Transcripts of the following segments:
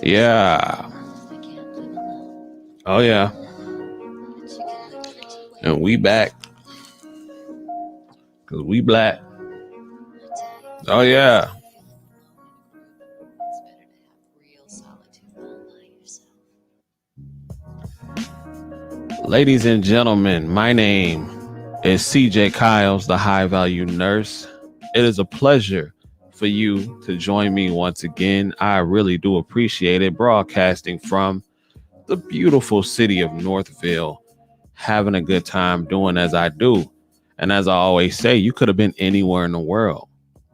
Yeah. Oh yeah. And we back. Cause we black. Oh yeah. Ladies and gentlemen, my name is CJ Kyles, the High Value Nurse. It is a pleasure for you to join me once again. I really do appreciate it. Broadcasting from the beautiful city of Northville, having a good time doing as I do. And as I always say, you could have been anywhere in the world,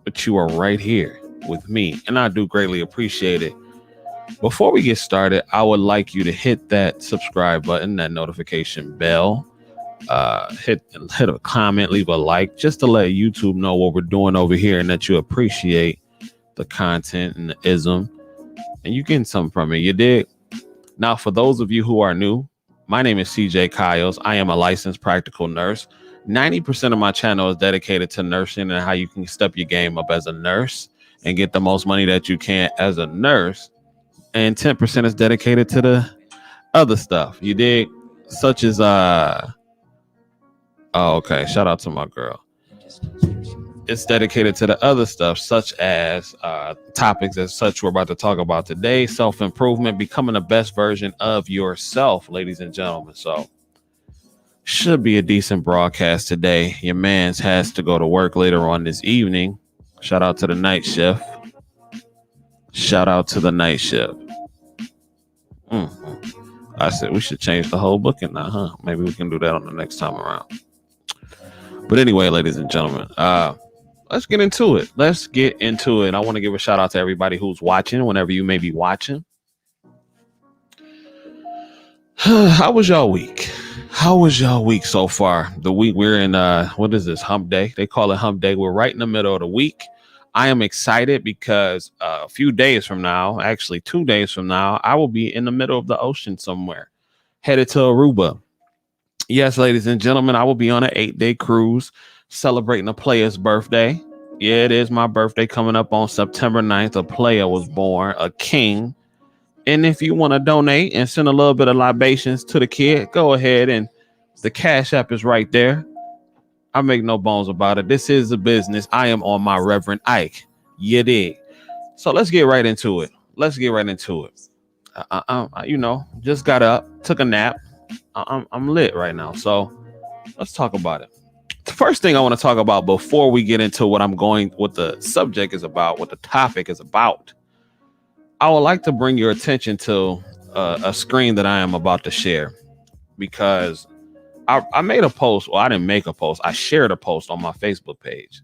but you are right here with me. And I do greatly appreciate it. Before we get started, I would like you to hit that subscribe button, that notification bell, hit a comment, leave a like, just to let YouTube know what we're doing over here and that you appreciate the content and the ism, and you getting something from it. You dig? Now, for those of you who are new, my name is CJ Kyles. I am a licensed practical nurse. 90% of my channel is dedicated to nursing and how you can step your game up as a nurse and get the most money that you can as a nurse. And 10% is dedicated to the other stuff. You dig? Such as oh, okay. Shout out to my girl. It's dedicated to the other stuff, such as topics as such we're about to talk about today. Self-improvement, becoming the best version of yourself, ladies and gentlemen. So should be a decent broadcast today. Your man's has to go to work later on this evening. Shout out to the night shift. Shout out to the night shift. I said we should change the whole booking now, huh? Maybe we can do that on the next time around. But anyway, ladies and gentlemen, let's get into it. I want to give a shout out to everybody who's watching, whenever you may be watching. How was y'all week? How was y'all week so far? The week we're in, what is this? Hump Day. They call it Hump Day. We're right in the middle of the week. I am excited because a few days from now, actually 2 days from now, I will be in the middle of the ocean somewhere, headed to Aruba. Yes, ladies and gentlemen, I will be on an 8-day cruise celebrating a player's birthday. Yeah, it is my birthday coming up on September 9th. A player was born, a king. And if you want to donate and send a little bit of libations to the kid, go ahead, and the Cash App is right there. I make no bones about it. This is a business. I am on my Reverend Ike. You dig? So let's get right into it. Just got up, took a nap. I'm lit right now. So let's talk about it. The first thing I want to talk about before we get into what the subject is about, what the topic is about, I would like to bring your attention to a screen that I am about to share, because I made a post. Well, I didn't make a post. I shared a post on my Facebook page.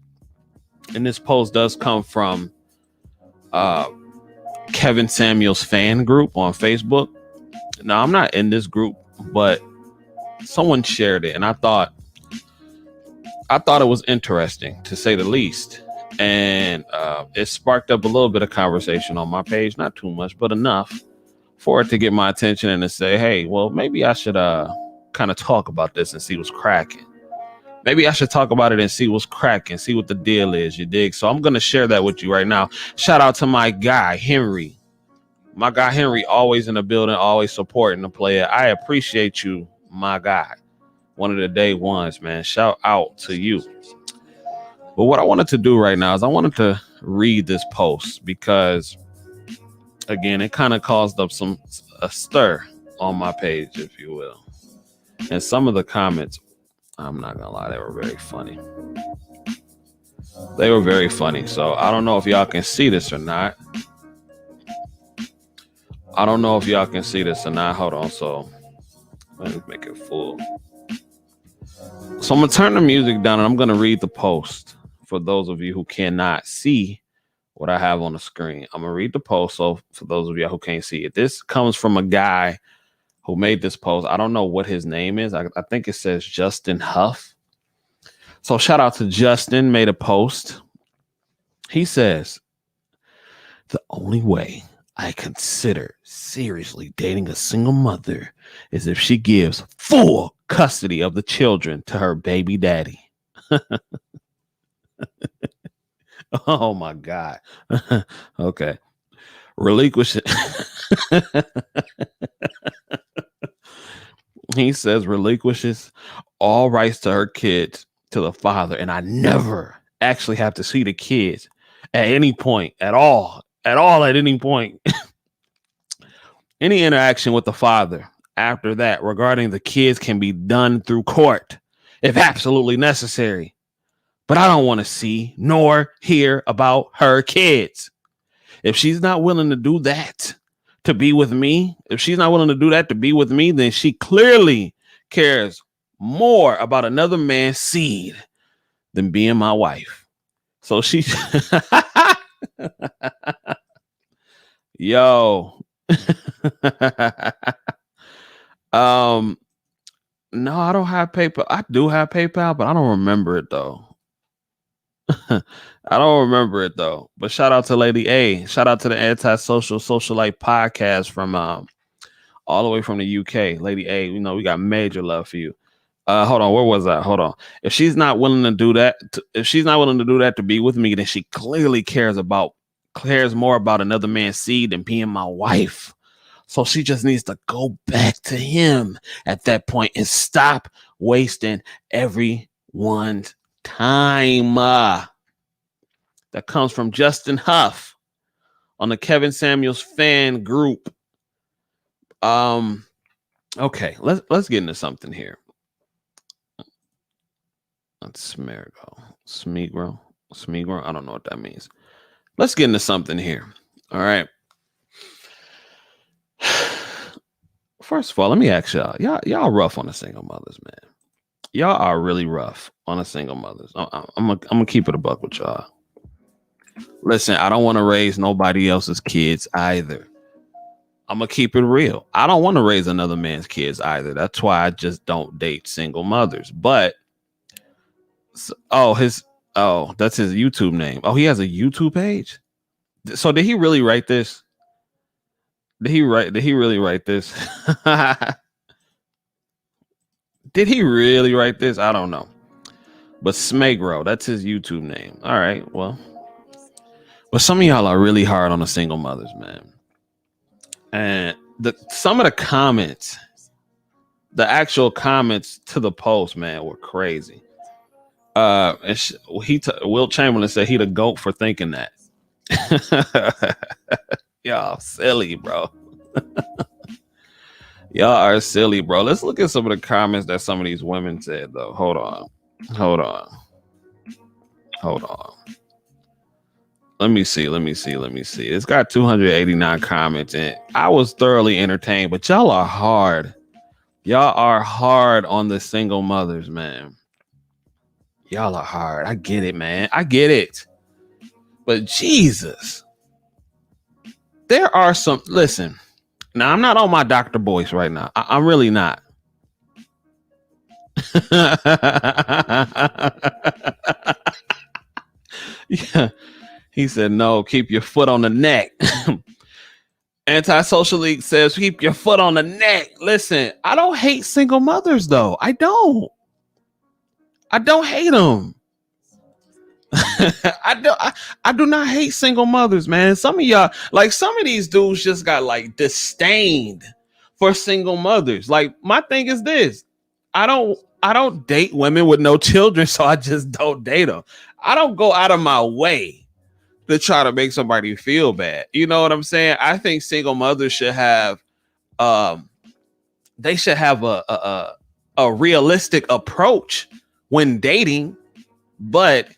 And this post does come from Kevin Samuels fan group on Facebook. Now, I'm not in this group, but someone shared it, and I thought it was interesting, to say the least. And it sparked up a little bit of conversation on my page, not too much, but enough for it to get my attention and to say, hey, well, maybe I should kind of talk about this and see what's cracking. Maybe I should talk about it and see what's cracking, see what the deal is, you dig? So I'm going to share that with you right now. Shout out to my guy, Henry. My guy, Henry, always in the building, always supporting the player. I appreciate you, my guy. One of the day ones, man. Shout out to you. But what I wanted to do right now is I wanted to read this post because, again, it kind of caused up a stir on my page, if you will. And some of the comments, I'm not going to lie, they were very funny. They were very funny. So I don't know if y'all can see this or not. Hold on. So let me make it full. So I'm going to turn the music down and I'm going to read the post for those of you who cannot see what I have on the screen. I'm going to read the post. So for those of you who can't see it, this comes from a guy who made this post. I don't know what his name is. I think it says Justin Huff. So shout out to Justin, made a post. He says, the only way I consider seriously dating a single mother is if she gives full custody of the children to her baby daddy. Oh my God. Okay. relinquishes. He says relinquishes all rights to her kids to the father, and I never actually have to see the kids at any point at any point. Any interaction with the father after that regarding the kids can be done through court if absolutely necessary. But I don't want to see nor hear about her kids. If she's not willing to do that to be with me, if she's not willing to do that to be with me, then she clearly cares more about another man's seed than being my wife. So she, yo, no, I don't have PayPal. I do have PayPal, but I don't remember it though. I don't remember it though. But shout out to Lady A. Shout out to the Antisocial Socialite podcast from all the way from the UK. Lady A, you know, we got major love for you. Hold on, where was I? Hold on. If she's not willing to do that, to be with me, then she clearly cares more about another man's seed than being my wife. So she just needs to go back to him at that point and stop wasting everyone's time. That comes from Justin Huff on the Kevin Samuels fan group. Okay, let's get into something here. That's Smegro. I don't know what that means. Let's get into something here. All right. First of all, let me ask y'all rough on the single mothers, man. Y'all are really rough on the single mothers. I'm gonna keep it a buck with y'all. Listen, I don't want to raise nobody else's kids either. I'm gonna keep it real. I don't want to raise another man's kids either. That's why I just don't date single mothers. But that's his YouTube name. Oh, he has a YouTube page. So did he really write this? Did he really write this? Did he really write this? I don't know. But Smegro, that's his YouTube name. All right, well. But some of y'all are really hard on the single mothers, man. And some of the comments, the actual comments to the post, man, were crazy. Will Chamberlain said he the GOAT for thinking that. Y'all silly, bro. Y'all are silly, bro. Let's look at some of the comments that some of these women said, though. Hold on. Let me see. It's got 289 comments, and I was thoroughly entertained, but y'all are hard. Y'all are hard on the single mothers, man. Y'all are hard. I get it, man. I get it. But Jesus. There are some, listen, now I'm not on my Dr. Boyce right now. I'm really not. Yeah. He said, no, keep your foot on the neck. Antisocial League says, keep your foot on the neck. Listen, I don't hate single mothers, though. I don't hate them. I do not hate single mothers, man. Some of y'all, like some of these dudes just got like disdained for single mothers. Like my thing is this. I don't date women with no children, so I just don't date them. I don't go out of my way to try to make somebody feel bad. You know what I'm saying? I think single mothers should have a realistic approach when dating, but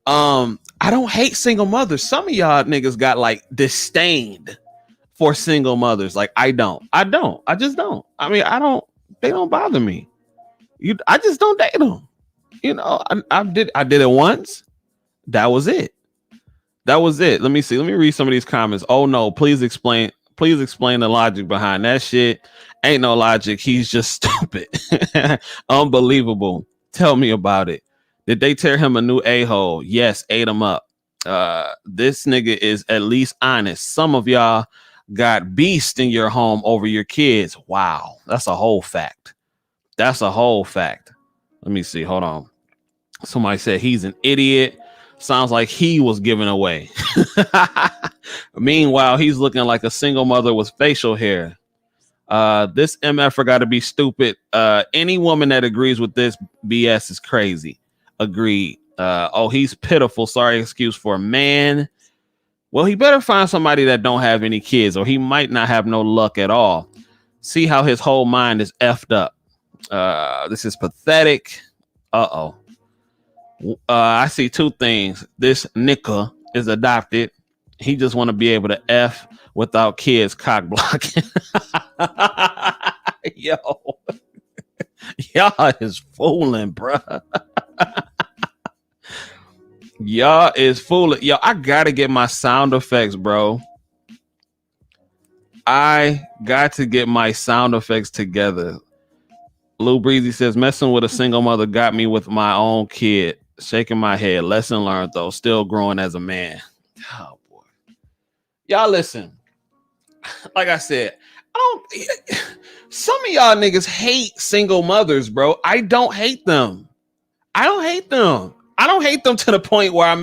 I don't hate single mothers. Some of y'all niggas got like disdained for single mothers. Like I just don't. I mean, they don't bother me. I just don't date them. You know, I did it once. That was it. Let me see. Let me read some of these comments. Oh no, please explain the logic behind that shit. Ain't no logic. He's just stupid. Unbelievable. Tell me about it. Did they tear him a new a-hole? Yes, ate him up. This nigga is at least honest. Some of y'all got beast in your home over your kids. Wow. That's a whole fact. Let me see. Hold on. Somebody said he's an idiot. Sounds like he was given away. Meanwhile, he's looking like a single mother with facial hair. This MF got to be stupid. Any woman that agrees with this BS is crazy. Agreed. Oh, he's pitiful. Sorry, excuse for a man. Well, he better find somebody that don't have any kids, or he might not have no luck at all. See how his whole mind is effed up. This is pathetic. Uh-oh. I see two things. This nigga is adopted. He just want to be able to F without kids cock blocking. Yo. Y'all is fooling, bruh. Y'all is fooling. Yo, I gotta get my sound effects, bro. I got to get my sound effects together. Lou Breezy says, messing with a single mother got me with my own kid. Shaking my head. Lesson learned, though. Still growing as a man. Oh, boy. Y'all listen. Like I said, some of y'all niggas hate single mothers, bro. I don't hate them. I don't hate them to the point where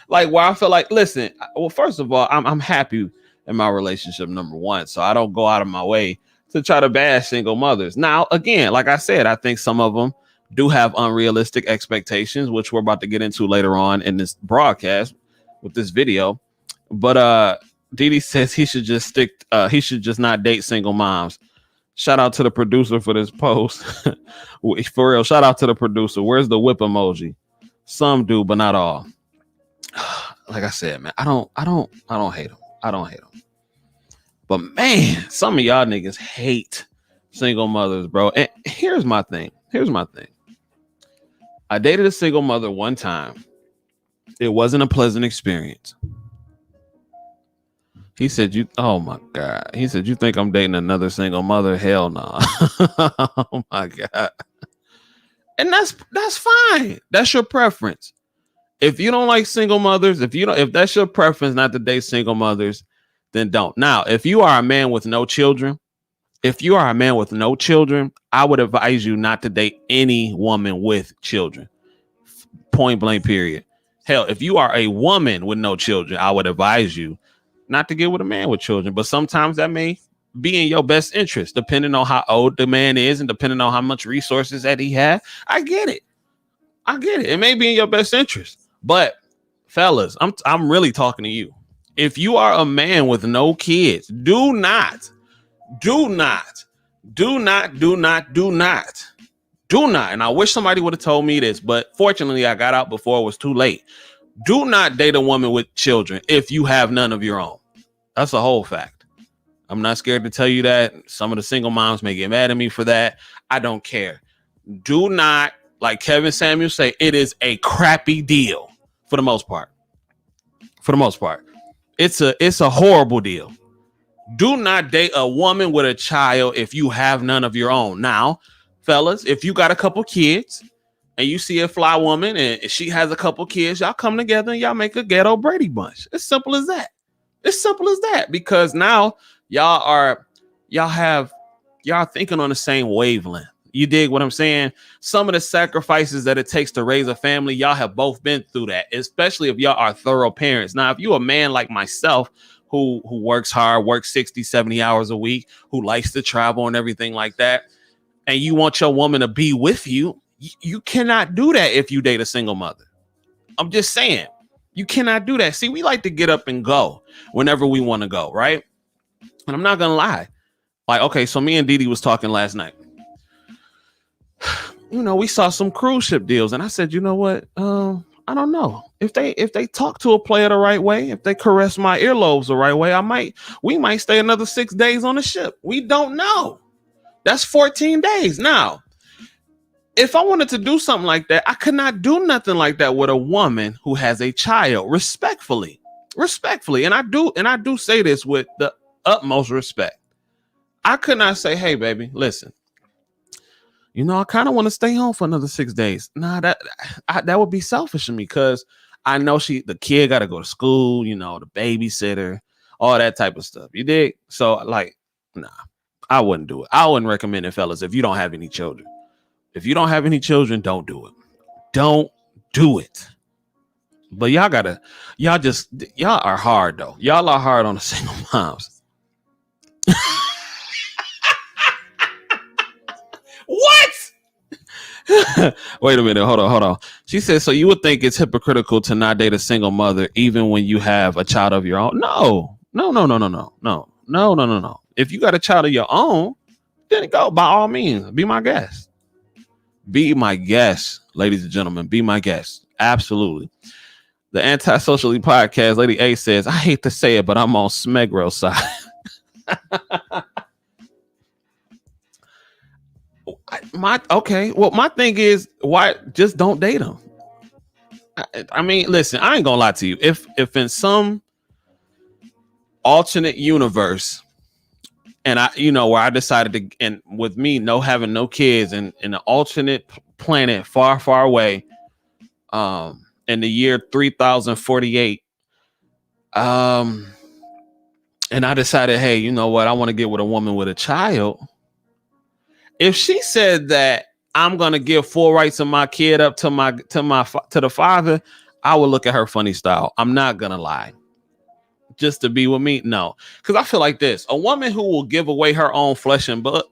where I feel like, listen, well, first of all, I'm happy in my relationship, number one. So I don't go out of my way to try to bash single mothers. Now, again, like I said, I think some of them do have unrealistic expectations, which we're about to get into later on in this broadcast with this video. But Didi says he should just not date single moms. Shout out to the producer for this post. For real, shout out to the producer. Where's the whip emoji? Some do, but not all. Like I said, man, I don't hate them. I don't hate them. But man, some of y'all niggas hate single mothers, bro. And here's my thing. I dated a single mother one time. It wasn't a pleasant experience. He said, oh my God. He said, you think I'm dating another single mother? Hell no. Oh my God. And that's fine. That's your preference. If you don't like single mothers, if that's your preference not to date single mothers, then don't. Now, if you are a man with no children, I would advise you not to date any woman with children. Point blank, period. Hell, if you are a woman with no children, I would advise you not to get with a man with children. But sometimes that may be in your best interest, depending on how old the man is and depending on how much resources that he has. I get it. It may be in your best interest. But fellas, I'm really talking to you. If you are a man with no kids, do not. And I wish somebody would have told me this, but fortunately I got out before it was too late. Do not date a woman with children if you have none of your own. That's a whole fact. I'm not scared to tell you that. Some of the single moms may get mad at me for that. I don't care. Do not, like Kevin Samuels say, it is a crappy deal for the most part. It's a horrible deal. Do not date a woman with a child if you have none of your own. Now, fellas, if you got a couple kids and you see a fly woman and she has a couple kids, y'all come together and y'all make a ghetto Brady Bunch. It's simple as that. Because now y'all thinking on the same wavelength. You dig what I'm saying? Some of the sacrifices that it takes to raise a family, y'all have both been through that, especially if y'all are thorough parents. Now, if you're a man like myself who works hard, works 60, 70 hours a week, who likes to travel and everything like that, and you want your woman to be with you, you cannot do that if you date a single mother. I'm just saying, you cannot do that. See, we like to get up and go whenever we want to go, right? And I'm not going to lie. Like, okay, so me and Didi was talking last night. We saw some cruise ship deals, and I said, you know what? I don't know if they talk to a player the right way, if they caress my earlobes the right way, we might stay another 6 days on the ship. We don't know. That's 14 days. Now, if I wanted to do something like that, I could not do nothing like that with a woman who has a child, respectfully. And I do say this with the utmost respect. I could not say, hey, baby, listen, I kind of want to stay home for another 6 days. Nah, that would be selfish of me because I know the kid got to go to school, the babysitter, all that type of stuff. You dig? So like, nah, I wouldn't do it. I wouldn't recommend it, fellas, if you don't have any children. If you don't have any children, don't do it. Don't do it. But y'all are hard though. Y'all are hard on the single moms. What? Wait a minute. Hold on. She said, so you would think it's hypocritical to not date a single mother even when you have a child of your own? No. No, no, no, no, no, no, no, no, no, no. If you got a child of your own, then go by all means. Be my guest. Be my guest, ladies and gentlemen. Be my guest. Absolutely. The Antisocially Podcast, Lady A says, I hate to say it, but I'm on Smegro side. Well, my thing is, why just don't date them? I mean, listen, I ain't gonna lie to you. If in some alternate universe, and where I decided to, and with me having no kids, and in an alternate planet far, far away, in the year 3048, and I decided, hey, you know what, I want to get with a woman with a child. If she said that I'm gonna give full rights of my kid up to the father, I would look at her funny style. I'm not gonna lie. Just to be with me, no, because I feel like this: a woman who will give away her own flesh and blood,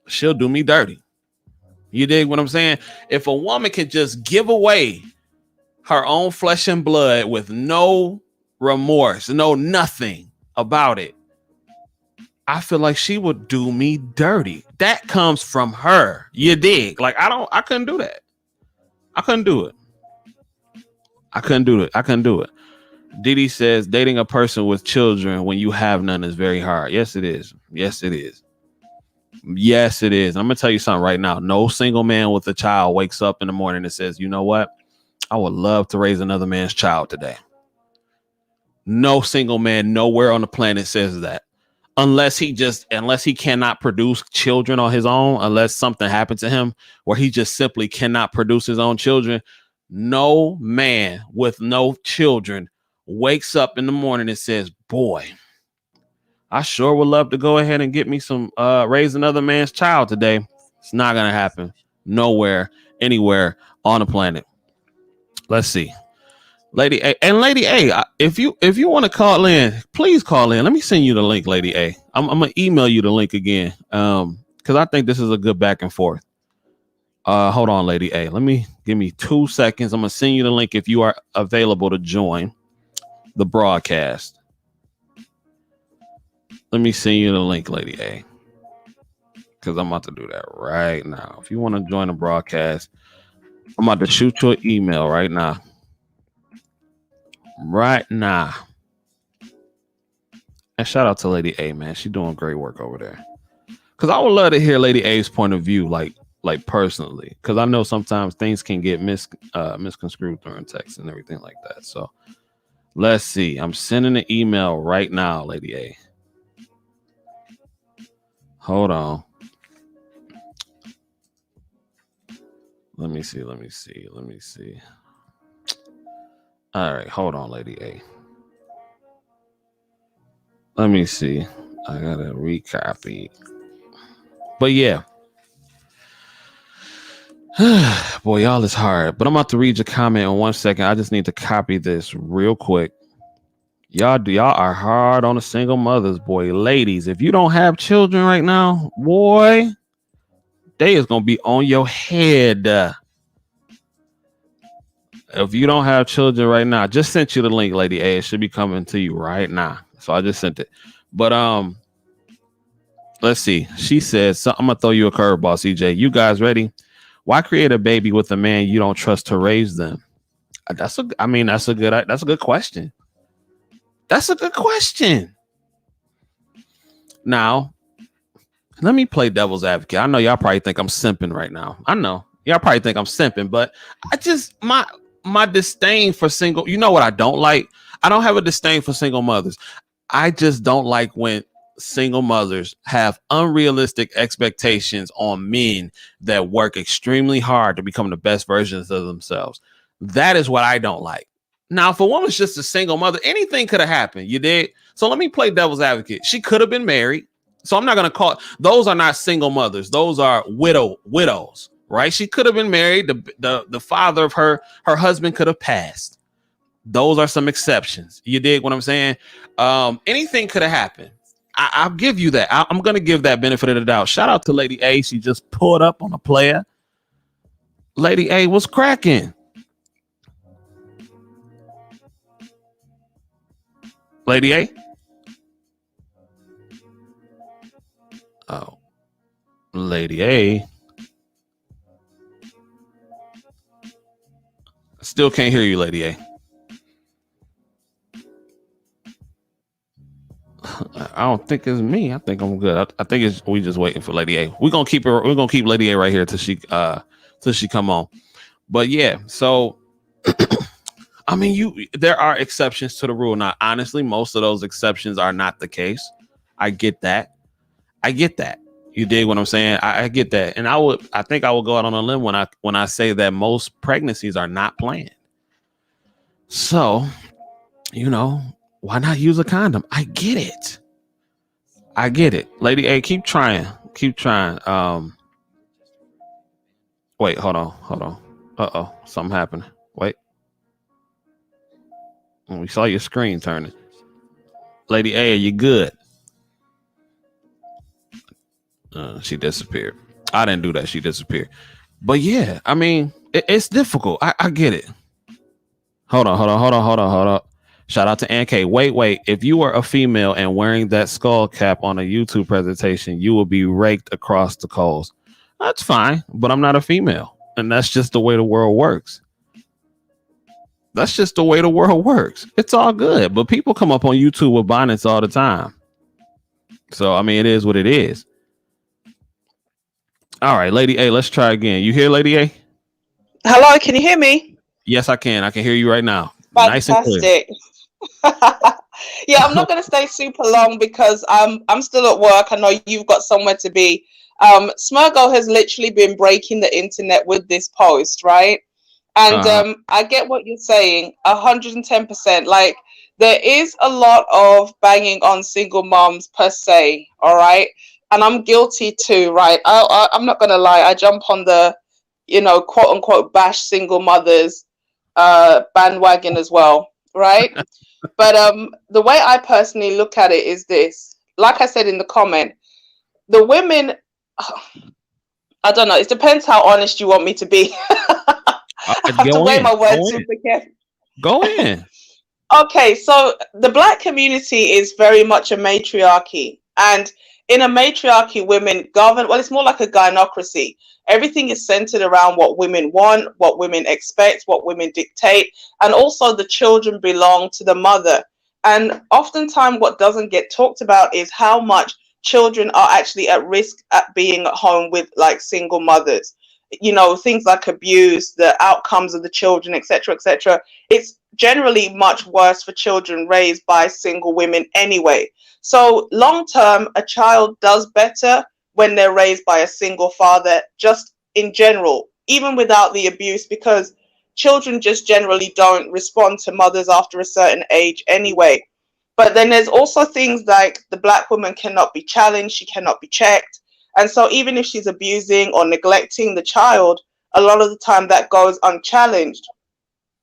she'll do me dirty. You dig what I'm saying? If a woman can just give away her own flesh and blood with no remorse, no nothing about it, I feel like she would do me dirty. That comes from her. You dig? Like I couldn't do that. I couldn't do it. I couldn't do it. Didi says dating a person with children when you have none is very hard. Yes, it is. Yes, it is. Yes, it is. I'm gonna tell you something right now. No single man with a child wakes up in the morning and says, you know what? I would love to raise another man's child today. No single man nowhere on the planet says that. Unless he cannot produce children on his own, unless something happened to him where he just simply cannot produce his own children. No man with no children wakes up in the morning and says, boy, I sure would love to go ahead and get me some raise another man's child today. It's not going to happen nowhere, anywhere on the planet. Let's see. Lady A, and Lady A, if you want to call in, please call in. Let me send you the link, Lady A. I'm gonna email you the link again, because I think this is a good back and forth. Hold on, Lady A. Give me 2 seconds. I'm gonna send you the link if you are available to join the broadcast. Let me send you the link, Lady A, because I'm about to do that right now. If you want to join the broadcast, I'm about to shoot you an email right now. Right now. And shout out to Lady A, man. She's doing great work over there. Because I would love to hear Lady A's point of view, like personally. Because I know sometimes things can get misconstrued during text and everything like that. So let's see. I'm sending an email right now, Lady A. Hold on. Let me see. All right, hold on, Lady A. Let me see. I gotta recopy. But yeah. Boy, y'all is hard. But I'm about to read your comment in 1 second. I just need to copy this real quick. Y'all are hard on the single mothers, boy. Ladies, if you don't have children right now, boy, they is gonna be on your head. If you don't have children right now, I just sent you the link, Lady A. It should be coming to you right now. So I just sent it. But let's see. She says, so I'm gonna throw you a curveball, CJ. You guys ready? Why create a baby with a man you don't trust to raise them? That's a good question. That's a good question. Now, let me play devil's advocate. I know y'all probably think I'm simping right now. I know y'all probably think I'm simping, but I just my disdain for single. You know what I don't like? I don't have a disdain for single mothers. I just don't like when single mothers have unrealistic expectations on men that work extremely hard to become the best versions of themselves. That is what I don't like. Now, if a woman's just a single mother, anything could have happened. You did. So let me play devil's advocate. She could have been married. So I'm not going to call it. Those are not single mothers. Those are widows. right? She could have been married. The father of her husband could have passed. Those are some exceptions. You dig what I'm saying? Anything could have happened. I'll give you that. I'm going to give that benefit of the doubt. Shout out to Lady A. She just pulled up on a player. Lady A, what's cracking? Lady A? Oh, Lady A. Still can't hear you, Lady A. I don't think it's me. I think I'm good. I think it's we just waiting for Lady A. We're gonna keep her. We're gonna keep Lady A right here till she come on. But yeah, so I mean, there are exceptions to the rule. Now, honestly, most of those exceptions are not the case. I get that. I get that. You dig what I'm saying? I get that, and I think I will go out on a limb when I say that most pregnancies are not planned. So, why not use a condom? I get it. I get it. Lady A, keep trying. Keep trying. Wait, hold on. Uh-oh, something happened. Wait. We saw your screen turning. Lady A, are you good? She disappeared. I didn't do that. She disappeared. But yeah, I mean, it's difficult. I get it. Hold on. Shout out to NK. Wait. If you were a female and wearing that skull cap on a YouTube presentation, you will be raked across the coals. That's fine, but I'm not a female. And that's just the way the world works. It's all good. But people come up on YouTube with bonnets all the time. So, I mean, it is what it is. All right, Lady A, let's try again. You hear Lady A? Hello, can you hear me? Yes, I can. I can hear you right now. Fantastic. Nice and clear. Yeah, I'm not going to stay super long because I'm still at work. I know you've got somewhere to be. Smurgo has literally been breaking the internet with this post, right? And I get what you're saying, 110%. Like, there is a lot of banging on single moms per se, all right? And I'm guilty too, right? I'm not going to lie. I jump on the, quote unquote, bash single mothers bandwagon as well, right? But the way I personally look at it is this. Like I said in the comment, the women, I don't know. It depends how honest you want me to be. I have to weigh my words super carefully. Go in. Okay, so the Black community is very much a matriarchy. And in a matriarchy, women govern, well, it's more like a gynocracy. Everything is centered around what women want, what women expect, what women dictate. And also the children belong to the mother. And oftentimes what doesn't get talked about is how much children are actually at risk at being at home with like single mothers. Things like abuse, the outcomes of the children, etc., etc. It's generally much worse for children raised by single women anyway. So long term, a child does better when they're raised by a single father, just in general, even without the abuse, because children just generally don't respond to mothers after a certain age anyway. But then there's also things like the Black woman cannot be challenged, she cannot be checked. And so even if she's abusing or neglecting the child, a lot of the time that goes unchallenged.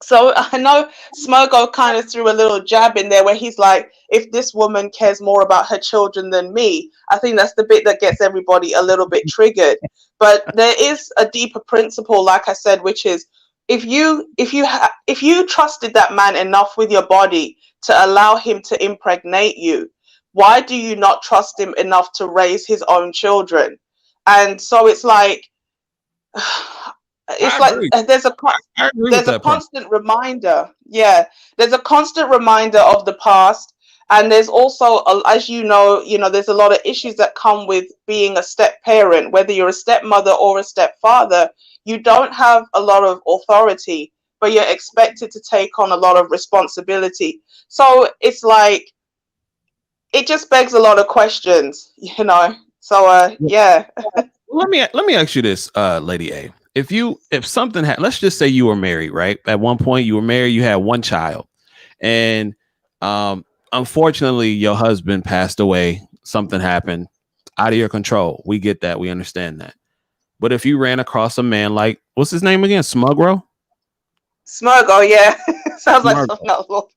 So I know Smurgo kind of threw a little jab in there where he's like, if this woman cares more about her children than me, I think that's the bit that gets everybody a little bit triggered. But there is a deeper principle, like I said, which is if you trusted that man enough with your body to allow him to impregnate you, why do you not trust him enough to raise his own children? And so it's like there's a constant reminder. Yeah, there's a constant reminder of the past, and there's also, as there's a lot of issues that come with being a step parent. Whether you're a stepmother or a stepfather, you don't have a lot of authority, but you're expected to take on a lot of responsibility. So it's like it just begs a lot of questions, So yeah. Let me ask you this, Lady A. If something let's just say you were married, right? At one point you were married, you had one child, and unfortunately your husband passed away. Something happened out of your control. We get that. We understand that. But if you ran across a man like, what's his name again? Smugro? Smurgo, yeah. Sounds like Smugro. something else.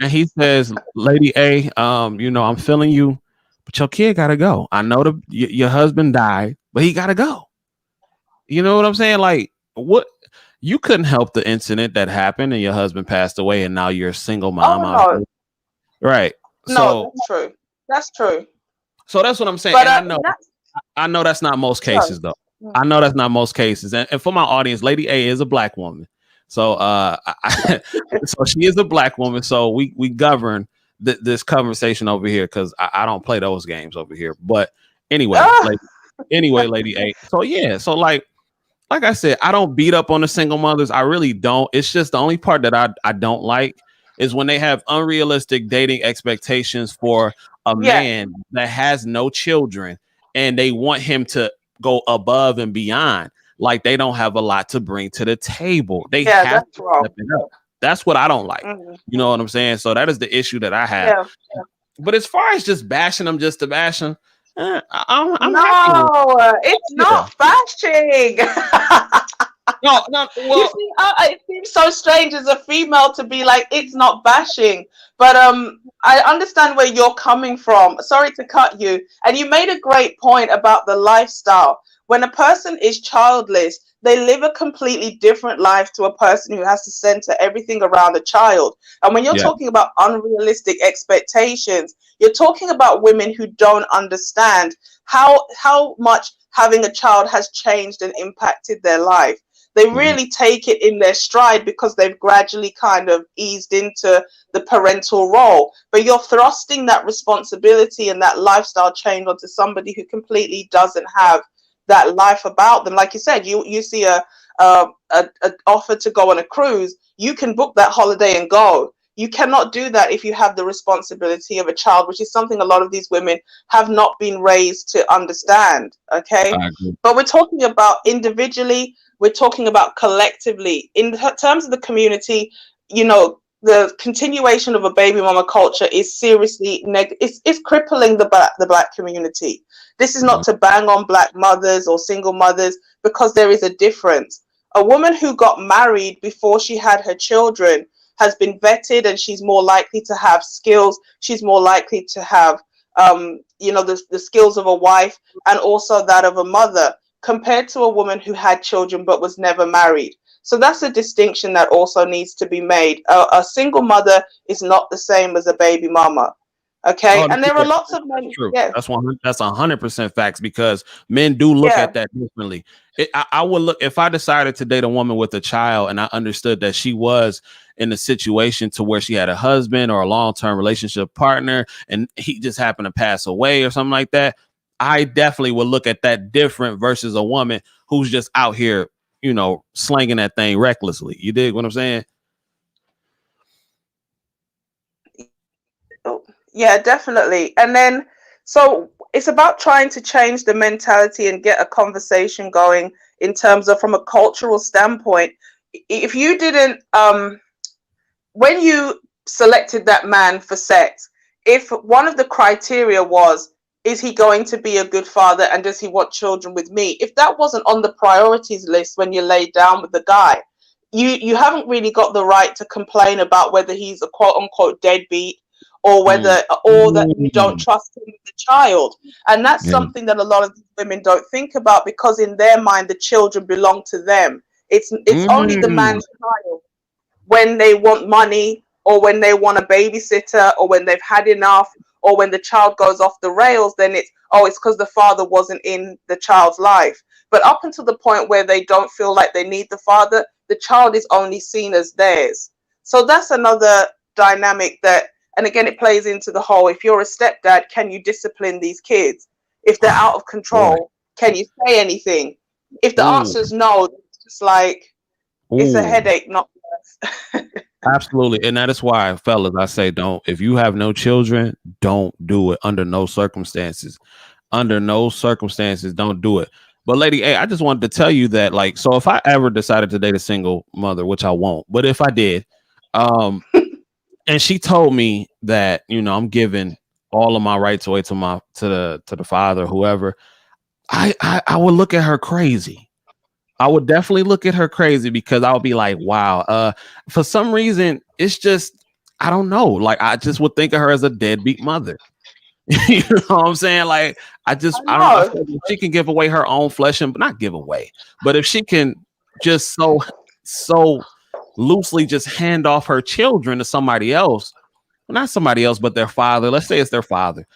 And he says, Lady A, I'm feeling you, but your kid gotta go. I know your husband died, but he gotta go. You know what I'm saying? Like, what? You couldn't help the incident that happened and your husband passed away and now you're a single mom Oh out no, here. Right. no, So that's true. That's true. that's what I'm saying. But And that's I know that's not most sorry. cases though. I know that's not most cases. And for my audience, Lady A is a black woman. So so she is a black woman. So we govern this conversation over here because I don't play those games over here. But anyway, Ah, Lady A. So yeah, so like I said, I don't beat up on the single mothers. I really don't. It's just the only part that I don't like is when they have unrealistic dating expectations for a yeah, man that has no children and they want him to go above and beyond. Like they don't have a lot to bring to the table. They yeah, have that's to wrong. step it up. That's what I don't like. Mhm. You know what I'm saying? So that is the issue that I have. Yeah. But as far as just bashing them just to bash them, I'm happy with No, it's yeah. not bashing. No, You well, see, it seems so strange as a female to be like, it's not bashing. But I understand where you're coming from. Sorry to cut you. And you made a great point about the lifestyle. When a person is childless, they live a completely different life to a person who has to center everything around a child. And when you're yeah. talking about unrealistic expectations, you're talking about women who don't understand how much having a child has changed and impacted their life. They Mhm. really take it in their stride because they've gradually kind of eased into the parental role. But you're thrusting that responsibility and that lifestyle change onto somebody who completely doesn't have that life about them. Like you said, you see a offer to go on a cruise, you can book that holiday and go. You cannot do that if you have the responsibility of a child, which is something a lot of these women have not been raised to understand. Okay, I agree. but we're talking about individually, we're talking about collectively. In terms of the community, the continuation of a baby mama culture is seriously it's crippling the black community. This is not Mhm. to bang on black mothers or single mothers, because there is a difference. A woman who got married before she had her children has been vetted, and she's more likely to have skills. She's more likely to have the skills of a wife and also that of a mother, compared to a woman who had children but was never married. So that's a distinction that also needs to be made. A single mother is not the same as a baby mama. Okay, Oh, and there are yeah, lots of that's men. true. Yeah, That's 100% facts because men do look yeah, at that differently. I would look if I decided to date a woman with a child and I understood that she was in a situation to where she had a husband or a long-term relationship partner and he just happened to pass away or something like that. I definitely would look at that different versus a woman who's just out here, slanging that thing recklessly. You dig what I'm saying? oh, yeah, definitely. And then, so it's about trying to change the mentality and get a conversation going in terms of, from a cultural standpoint. If you didn't, when you selected that man for sex, if one of the criteria was, is he going to be a good father and does he want children with me? If that wasn't on the priorities list when you laid down with the guy, you haven't really got the right to complain about whether he's a quote unquote deadbeat, or Mm. whether, or that you don't trust him with the child. And that's Yeah. something that a lot of women don't think about, because in their mind the children belong to them. It's only the Mm. man's child when they want money, or when they want a babysitter, or when they've had enough, or when the child goes off the rails, then it's because the father wasn't in the child's life. But up until the point where they don't feel like they need the father, the child is only seen as theirs. So that's another dynamic that, and again, it plays into the whole, if you're a stepdad, can you discipline these kids? If they're out of Boy. control, can you say anything? If the Ooh. answer is no, it's just like, it's a Ooh. headache, not worse. Absolutely. And that is why, fellas, I say don't, if you have no children, don't do it under no circumstances. Under no circumstances, don't do it. But Lady A, I just wanted to tell you that, like, so if I ever decided to date a single mother, which I won't, but if I did, um, and she told me that, I'm giving all of my rights away to the father, whoever, I would look at her crazy. I would definitely look at her crazy because I would be like, wow. For some reason, it's just I don't know. Like I just would think of her as a deadbeat mother. You know what I'm saying? Like I I don't know. I know. feel like if she can give away her own flesh and not give away, but if she can just so loosely just hand off her children to somebody else, well, not somebody else, but their father. Let's say it's their father.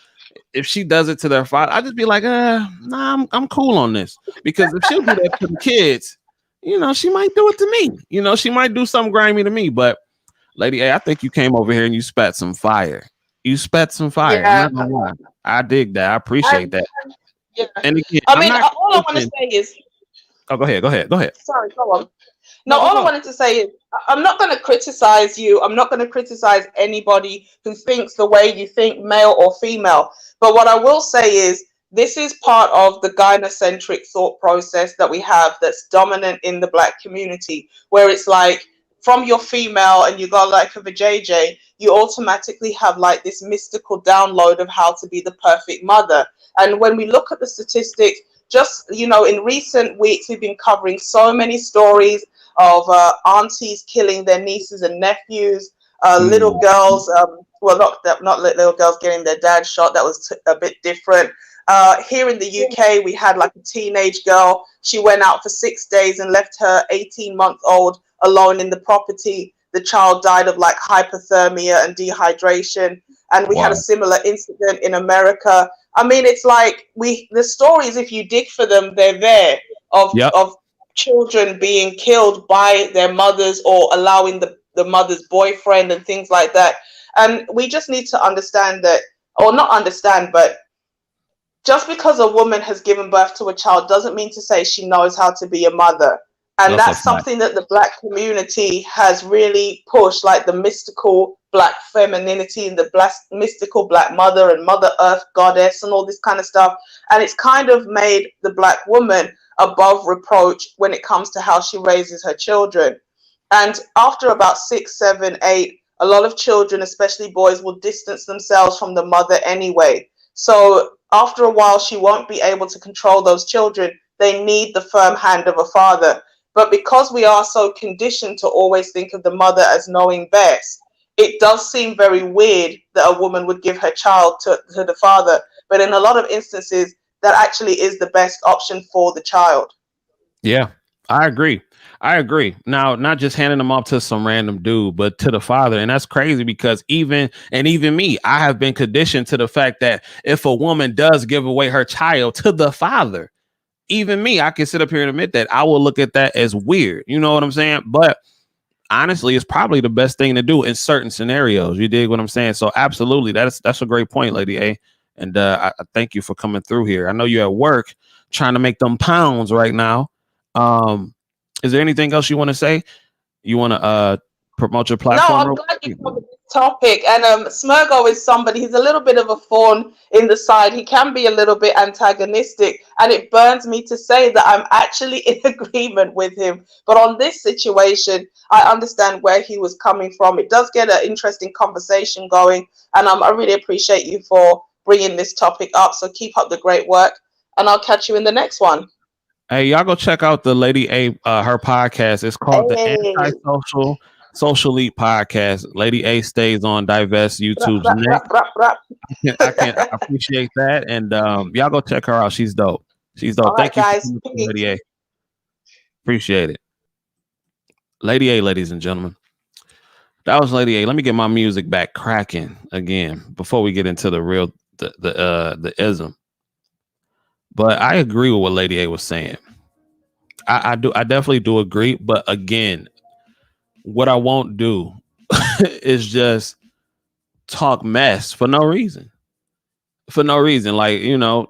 If she does it to their father, I just be like, nah, I'm cool on this. Because if she'll do that to the kids, she might do it to me. She might do something grimy to me. But Lady A, I think you came over here and you spat some fire. You spat some fire. I'm Yeah. not gonna lie. I dig that. I appreciate And that. yeah. And again, I I'm mean, not all I want to criticizing. say is, Oh, go ahead. Go ahead. Go ahead. sorry, go on. No, No, go all I go. wanted to say is I'm not going to criticize you. I'm not going to criticize anybody who thinks the way you think, male or female. But what I will say is this is part of the gynocentric thought process that we have that's dominant in the black community, where it's like from your female and you got like of a JJ, you automatically have like this mystical download of how to be the perfect mother. And when we look at the statistics, just in recent weeks, we've been covering so many stories of aunties killing their nieces and nephews, little Mm, girls, well, not little girls getting their dad shot. That was a bit different. Here in the UK, we had like a teenage girl. She went out for 6 days and left her 18-month-old alone in the property. The child died of like hypothermia and dehydration. And we had a wow. similar incident in America. I mean, it's like the stories, if you dig for them, they're there of Yep. of children being killed by their mothers or allowing the mother's boyfriend and things like that. And we just need to understand that, or not understand, but just because a woman has given birth to a child doesn't mean to say she knows how to be a mother. And That's a that's fact. something that the black community has really pushed, like the mystical black femininity and the mystical black mother and Mother Earth goddess and all this kind of stuff. And it's kind of made the black woman above reproach when it comes to how she raises her children. And after about 6, 7, 8, a lot of children, especially boys, will distance themselves from the mother anyway. So after a while, she won't be able to control those children. They need the firm hand of a father. But because we are so conditioned to always think of the mother as knowing best, it does seem very weird that a woman would give her child to the father. But in a lot of instances, that actually is the best option for the child. Yeah, I agree. I agree. Now, not just handing them off to some random dude, but to the father. And that's crazy because even me, I have been conditioned to the fact that if a woman does give away her child to the father, even me, I can sit up here and admit that I will look at that as weird. You know what I'm saying? But honestly, it's probably the best thing to do in certain scenarios. You dig what I'm saying? So absolutely, that's a great point, Lady A. And I thank you for coming through here. I know you're at work trying to make them pounds right now. Um, is there anything else you want to say? You want to promote your No, platform I'm real glad you quick? covered this topic. And Smurgo is somebody, he's a little bit of a thorn in the side. He can be a little bit antagonistic. And it burns me to say that I'm actually in agreement with him. But on this situation, I understand where he was coming from. It does get an interesting conversation going. And I really appreciate you for bringing this topic up. So keep up the great work. And I'll catch you in the next one. Hey, y'all go check out the Lady A, her podcast. It's called the Hey. Antisocial Social Elite Podcast. Lady A stays on Divest Brap, YouTube's brap, neck. brap, brap, brap. I appreciate that. And y'all go check her out. She's dope. She's All dope. right, Thank you for guys. coming through, Peace. Lady A. Appreciate it. Lady A, ladies and gentlemen. That was Lady A. Let me get my music back cracking again before we get into the real the ism. But I agree with what Lady A was saying. I definitely do agree. But again, what I won't do is just talk mess for no reason. For no reason. Like,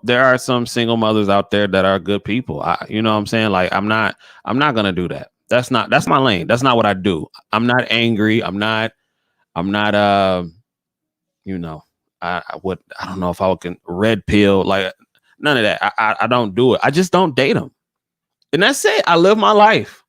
there are some single mothers out there that are good people. You know what I'm saying? Like, I'm not gonna do that. That's my lane. That's not what I do. I'm not angry. I'm not you know, I don't know if I can red pill, like none of that. I don't do it. I just don't date them. And that's it. I live my life.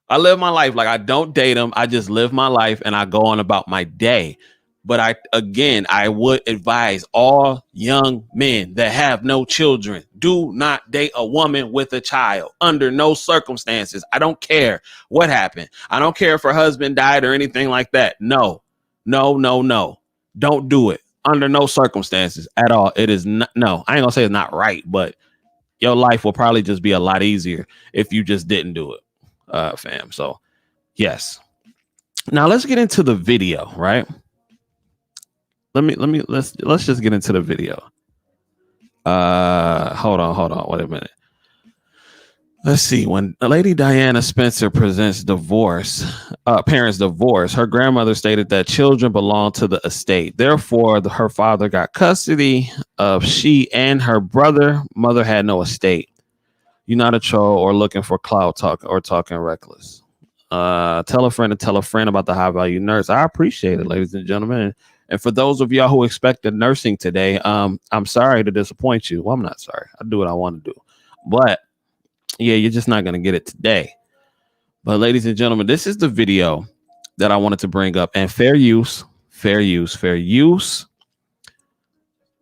I live my life. Like, I don't date them. I just live my life and I go on about my day. But I would advise all young men that have no children, do not date a woman with a child under no circumstances. I don't care what happened. I don't care if her husband died or anything like that. No, no, no, no. Don't do it under no circumstances at all. It is not, no, I ain't gonna say it's not right, but your life will probably just be a lot easier if you just didn't do it, fam. So yes. Now let's get into the video, right? Let's just get into the video. Hold on, wait a minute. Let's see. When Lady Diana Spencer presents parents' divorce, her grandmother stated that children belong to the estate. Therefore, her father got custody of she and her brother. Mother had no estate. You're not a troll or looking for clout talk or talking reckless. Tell a friend to tell a friend about the High Value Nurse. I appreciate it, ladies and gentlemen. And for those of y'all who expected nursing today, I'm sorry to disappoint you. Well, I'm not sorry. I do what I want to do. But yeah, you're just not going to get it today. But ladies and gentlemen, this is the video that I wanted to bring up. And fair use.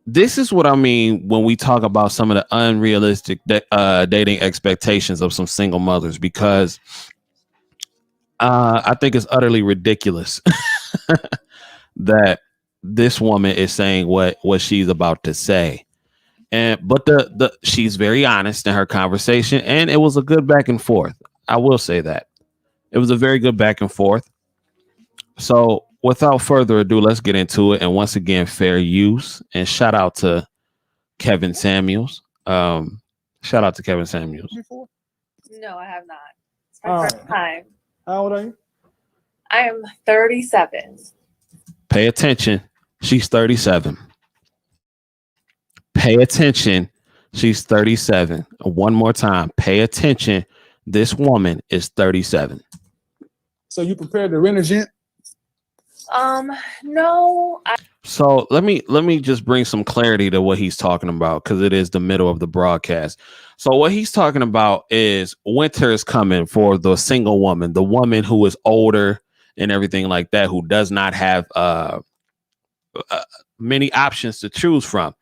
This is what I mean when we talk about some of the unrealistic dating expectations of some single mothers, because I think it's utterly ridiculous that this woman is saying what she's about to say. But she's very honest in her conversation, and it was a good back and forth. I will say that it was a very good back and forth. So without further ado, let's get into it. And once again, fair use, and shout out to Kevin Samuels. Shout out to Kevin Samuels. No, I have not. It's my first time. How old are you? I am 37. Pay attention. She's 37. Pay attention. She's 37. One more time. Pay attention. This woman is 37. So you prepared to rent a gent? No. So let me just bring some clarity to what he's talking about, because it is the middle of the broadcast. So what he's talking about is winter is coming for the single woman, the woman who is older and everything like that, who does not have many options to choose from.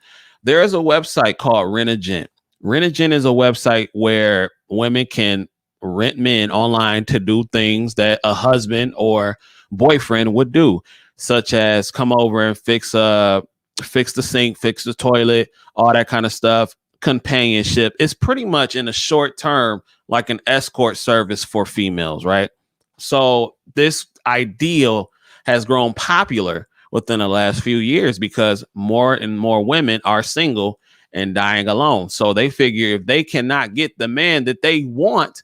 There is a website called Rent-A-Gent. Rent-A-Gent is a website where women can rent men online to do things that a husband or boyfriend would do, such as come over and fix the sink, fix the toilet, all that kind of stuff. Companionship. It's pretty much in a short term like an escort service for females, right? So this ideal has grown popular within the last few years because more and more women are single and dying alone. So they figure if they cannot get the man that they want,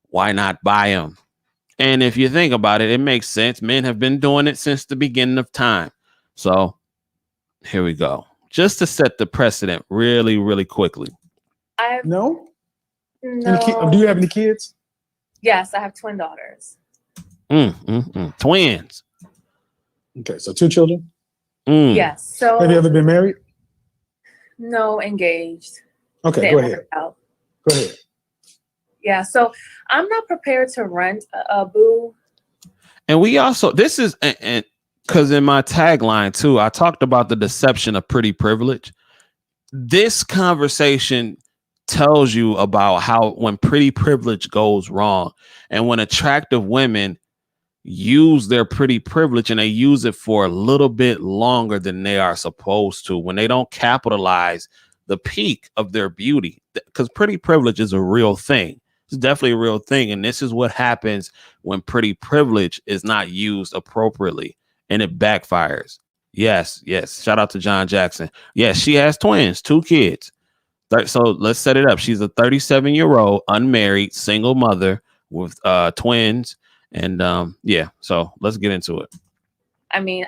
why not buy him? And if you think about it, it makes sense. Men have been doing it since the beginning of time. So here we go. Just to set the precedent really, really quickly. No. No. Do you have any kids? Yes, I have twin daughters. Twins. Okay, so 2 children. Yes. So have you ever been married? No, engaged. Okay, go ahead. Out. Go ahead. Yeah, so I'm not prepared to rent a boo. And we also, this is, and because in my tagline too, I talked about the deception of pretty privilege. This conversation tells you about how when pretty privilege goes wrong and when attractive women use their pretty privilege and they use it for a little bit longer than they are supposed to, when they don't capitalize the peak of their beauty, because pretty privilege is a real thing. It's definitely a real thing. And this is what happens when pretty privilege is not used appropriately and it backfires. Yes. Shout out to John Jackson. Yes, she has twins, 2 kids. So let's set it up. She's a 37-year-old unmarried single mother with twins. And so let's get into it. I mean,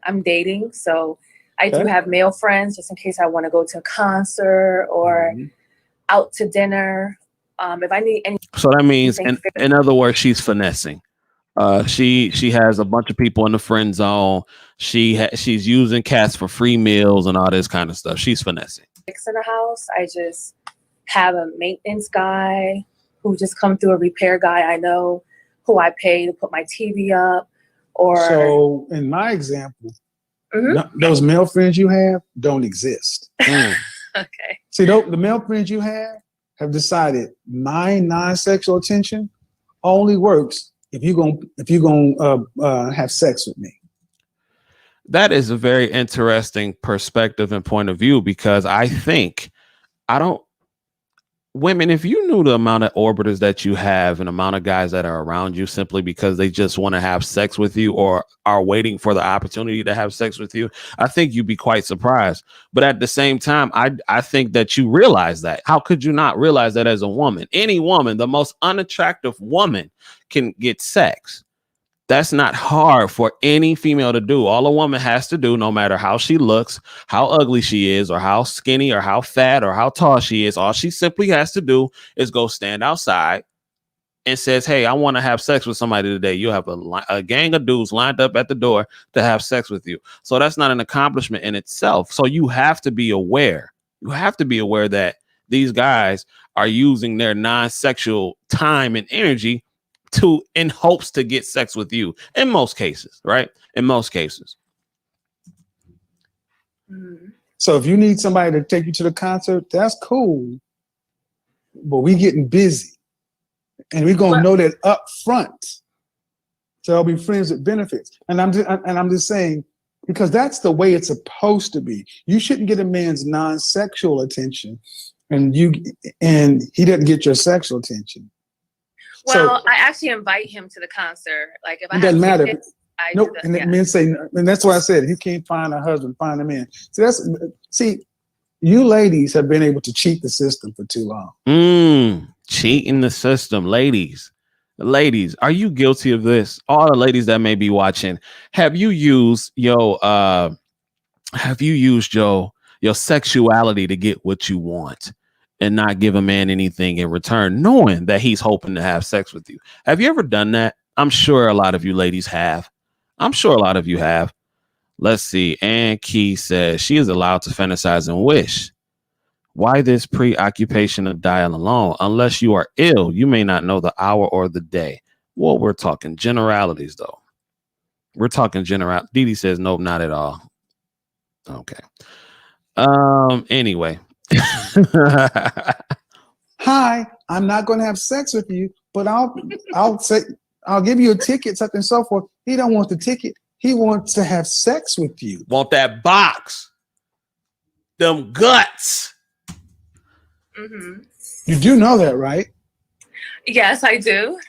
I'm dating, so I do have male friends just in case I want to go to a concert or out to dinner. If I need any. So that means, in other words, she's finessing. She has a bunch of people in the friend zone. She's using cats for free meals and all this kind of stuff. She's finessing. In the house, I just have a maintenance guy who just come through, a repair guy I know who I pay to put my TV up, Or so in my example, Mhm. those male friends you have don't exist. Mm. Okay. See, the male friends you have decided my non-sexual attention only works if you're gonna have sex with me. That is a very interesting perspective and point of view, because I think women, if you knew the amount of orbiters that you have and amount of guys that are around you simply because they just want to have sex with you or are waiting for the opportunity to have sex with you, I think you'd be quite surprised. But at the same time, I think that you realize that. How could you not realize that as a woman? Any woman, the most unattractive woman, can get sex. That's not hard for any female to do. All a woman has to do, no matter how she looks, how ugly she is, or how skinny, or how fat, or how tall she is, all she simply has to do is go stand outside and says, hey, I want to have sex with somebody today. You'll have a gang of dudes lined up at the door to have sex with you. So that's not an accomplishment in itself. So you have to be aware. You have to be aware that these guys are using their non-sexual time and energy in hopes to get sex with you, in most cases, right? In most cases. So if you need somebody to take you to the concert, that's cool. But we getting busy, and we're gonna know that up front. So I'll be friends with benefits, and I'm just saying, because that's the way it's supposed to be. You shouldn't get a man's non-sexual attention, and he doesn't get your sexual attention. Well, So, I actually invite him to the concert. Like if I it doesn't matter. tickets, I Nope. do that, And yeah. men say, and that's why I said, if you can't find a husband, find a man. See, you ladies have been able to cheat the system for too long. Cheating the system, ladies. Ladies, are you guilty of this? All the ladies that may be watching, have you used your sexuality to get what you want and not give a man anything in return, knowing that he's hoping to have sex with you? Have you ever done that? I'm sure a lot of you ladies have. I'm sure a lot of you have. Let's see. Ann Key says she is allowed to fantasize and wish. Why this preoccupation of dial alone? Unless you are ill, you may not know the hour or the day. Well, we're talking generalities, though. We're talking general. Didi says, nope, not at all. Okay. Anyway. Hi, I'm not going to have sex with you, but I'll give you a ticket, such and so forth. He don't want the ticket. He wants to have sex with you. Want that box. Them guts. Mm-hmm. You do know that, right? Yes, I do.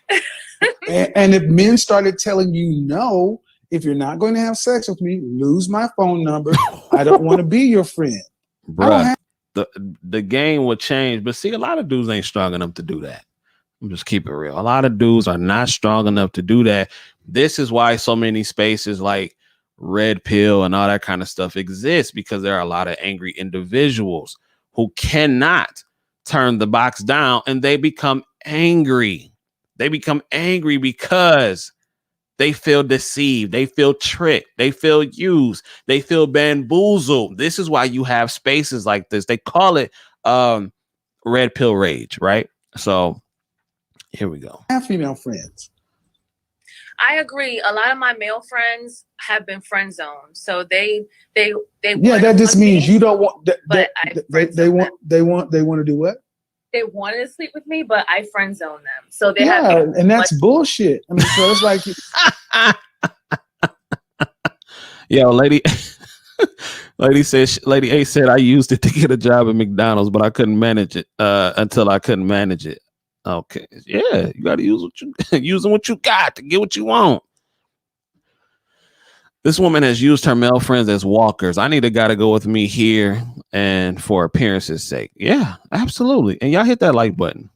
and if men started telling you no, if you're not going to have sex with me, lose my phone number. I don't want to be your friend. Bruh, the game would change. But see, a lot of dudes ain't strong enough to do that. I'm just keep it real. A lot of dudes are not strong enough to do that. This is why so many spaces like Red Pill and all that kind of stuff exist, because there are a lot of angry individuals who cannot turn the box down, and they become angry. They become angry because they feel deceived. They feel tricked. They feel used. They feel bamboozled. This is why you have spaces like this. They call it Red Pill rage, right? So here we go. I have female friends. I agree. A lot of my male friends have been friend zoned, so they Yeah, that just means you don't want. They want to do what? They wanted to sleep with me, but I friend zone them. So they and that's bullshit. I mean, so it's like, yo, lady A said I used it to get a job at McDonald's, but I couldn't manage it until I couldn't manage it. Okay, yeah, you got to use what you got to get what you want. This woman has used her male friends as walkers. I need a guy to go with me here and for appearance's sake. Yeah, absolutely. And y'all hit that like button.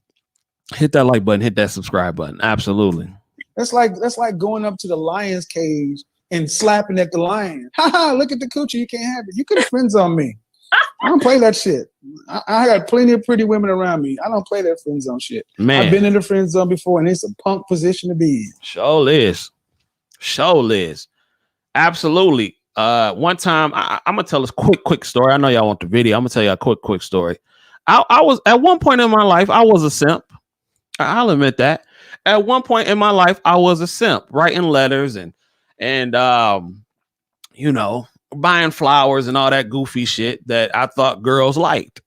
Hit that like button. Hit that subscribe button. Absolutely. That's like going up to the lion's cage and slapping at the lion. Ha! Look at the coochie. You can't have it. You could have friends on me. I don't play that shit. I got plenty of pretty women around me. I don't play that friend zone shit. Man, I've been in the friend zone before, and it's a punk position to be in. Show Liz. Absolutely. One time, I'm gonna tell this quick story. I know y'all want the video. I'm gonna tell you a quick story. I was at one point in my life, I was a simp. I'll admit that. At one point in my life, I was a simp, writing letters and and you know, buying flowers and all that goofy shit that I thought girls liked.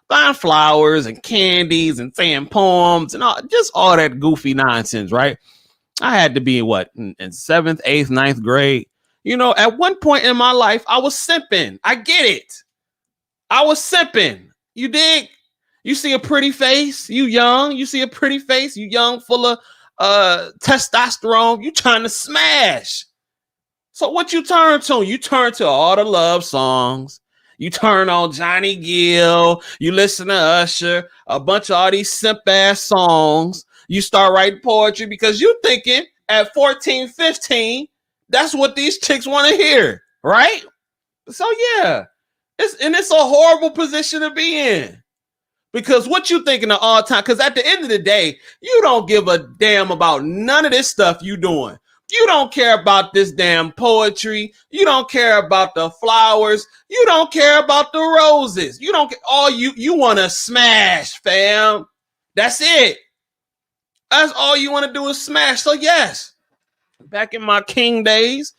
Buying flowers and candies and saying poems and all that goofy nonsense, right? I had to be in 7th, 8th, 9th grade. You know, at one point in my life, I was simping. I get it. I was simping. You dig? You see a pretty face, you young. You see a pretty face, you young, full of testosterone. You trying to smash. So what you turn to? You turn to all the love songs. You turn on Johnny Gill. You listen to Usher. A bunch of all these simp ass songs. You start writing poetry because you thinking at 14, 15, that's what these chicks want to hear, right? So yeah, it's a horrible position to be in. Because what you thinking of all time, because at the end of the day, you don't give a damn about none of this stuff you doing. You don't care about this damn poetry. You don't care about the flowers. You don't care about the roses. You don't all you want to smash, fam. That's it. That's all you want to do is smash. So yes, back in my king days,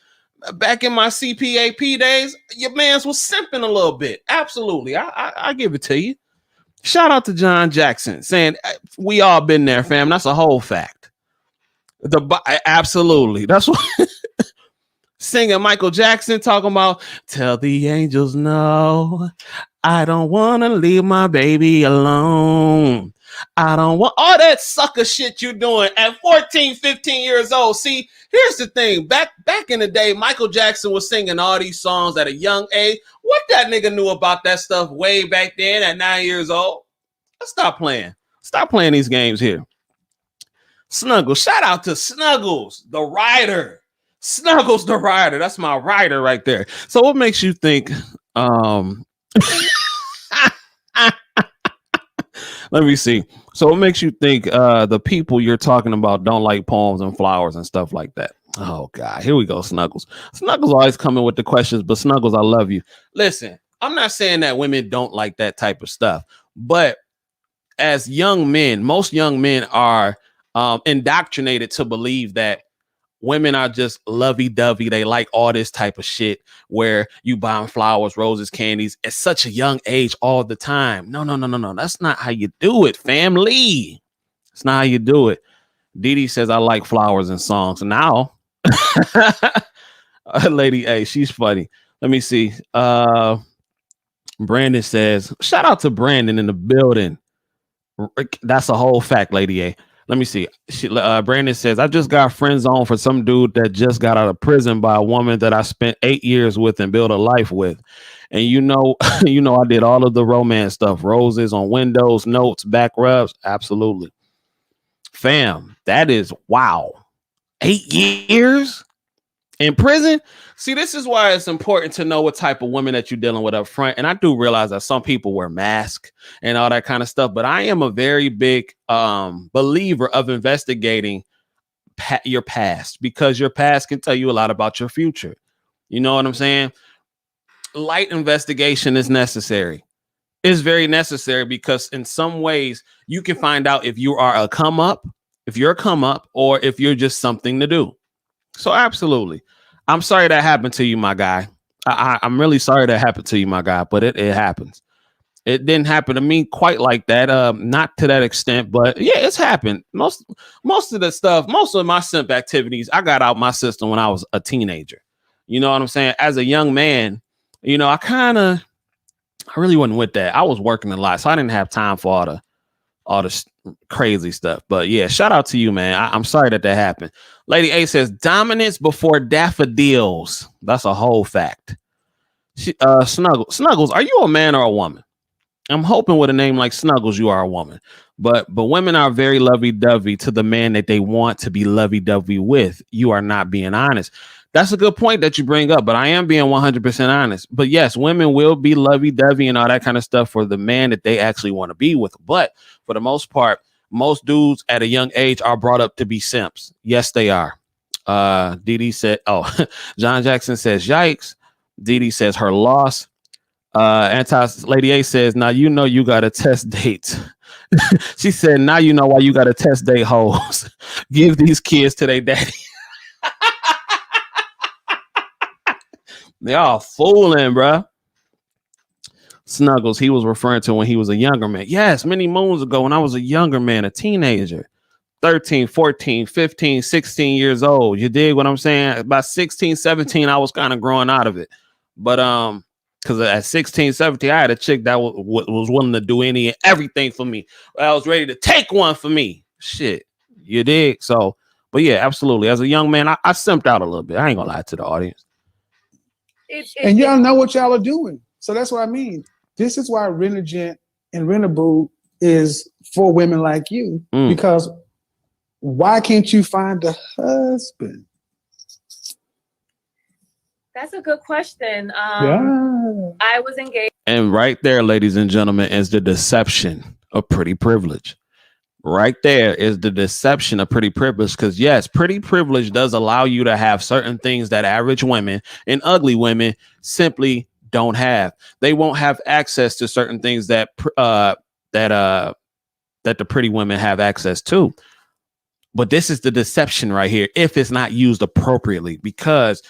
back in my CPAP days, your mans was simping a little bit. Absolutely. I give it to you. Shout out to John Jackson saying we all been there, fam. That's a whole fact. Absolutely. That's what singing Michael Jackson talking about tell the angels no, I don't want to leave my baby alone. I don't want all that sucker shit you doing at 14, 15 years old. See, here's the thing. Back in the day, Michael Jackson was singing all these songs at a young age. What that nigga knew about that stuff way back then at 9 years old? Let's stop playing. Stop playing these games here. Snuggles. Shout out to Snuggles, the writer. Snuggles, the writer. That's my writer right there. So what makes you think let me see. So what makes you think the people you're talking about don't like poems and flowers and stuff like that? Oh God, here we go, Snuggles. Snuggles always coming with the questions, but Snuggles, I love you. Listen, I'm not saying that women don't like that type of stuff, but as young men, most young men are indoctrinated to believe that women are just lovey-dovey. They like all this type of shit where you buying flowers, roses, candies at such a young age all the time. No. That's not how you do it, family. It's not how you do it. Didi says, I like flowers and songs. Now, Lady A, she's funny. Let me see. Brandon says, shout out to Brandon in the building. That's a whole fact, Lady A. Let me see. Brandon says, I just got friend zone for some dude that just got out of prison by a woman that I spent 8 years with and built a life with. And you know, I did all of the romance stuff, roses on windows, notes, back rubs. Absolutely. Fam, that is wow. 8 years in prison. See, this is why it's important to know what type of women that you're dealing with up front. And I do realize that some people wear masks and all that kind of stuff, but I am a very big believer of investigating your past, because your past can tell you a lot about your future. You know what I'm saying? Light investigation is necessary. It's very necessary because in some ways you can find out if you are a come up, or if you're just something to do. So absolutely. I'm sorry that happened to you, my guy. I'm really sorry that happened to you, my guy, but it happens. It didn't happen to me quite like that. Not to that extent, but yeah, it's happened. Most of the stuff, most of my simp activities, I got out my system when I was a teenager. You know what I'm saying? As a young man, I really wasn't with that. I was working a lot, so I didn't have time for all the crazy stuff. But yeah, shout out to you, man. I'm sorry that happened. Lady A says dominance before daffodils. That's a whole fact. Snuggles, are you a man or a woman? I'm hoping with a name like Snuggles, you are a woman. But women are very lovey-dovey to the man that they want to be lovey-dovey with. You are not being honest. That's a good point that you bring up, but I am being 100% honest. But yes, women will be lovey-dovey and all that kind of stuff for the man that they actually want to be with. But for the most part, most dudes at a young age are brought up to be simps. Yes, they are. Didi said, John Jackson says, yikes. Didi says her loss. Lady A says, now you know you got to test dates. She said, now you know why you got to test date hoes. Give these kids to their daddy. They all fooling, bruh. Snuggles, he was referring to when he was a younger man. Yes, many moons ago when I was a younger man, a teenager, 13, 14, 15, 16 years old. You dig what I'm saying? About 16, 17, I was kind of growing out of it. But because at 16, 17, I had a chick that was willing to do any and everything for me. I was ready to take one for me. Shit. You dig? So, but yeah, absolutely. As a young man, I simped out a little bit. I ain't gonna lie to the audience. And y'all know what y'all are doing. So that's what I mean. This is why Renegent and Renaboo is for women like you. Because why can't you find a husband? That's a good question. Yeah. I was engaged. And right there, ladies and gentlemen, is the deception of pretty privilege. Right there is the deception of pretty privilege. Because yes, pretty privilege does allow you to have certain things that average women and ugly women simply don't have. They won't have access to certain things that the pretty women have access to. But this is the deception right here if it's not used appropriately, because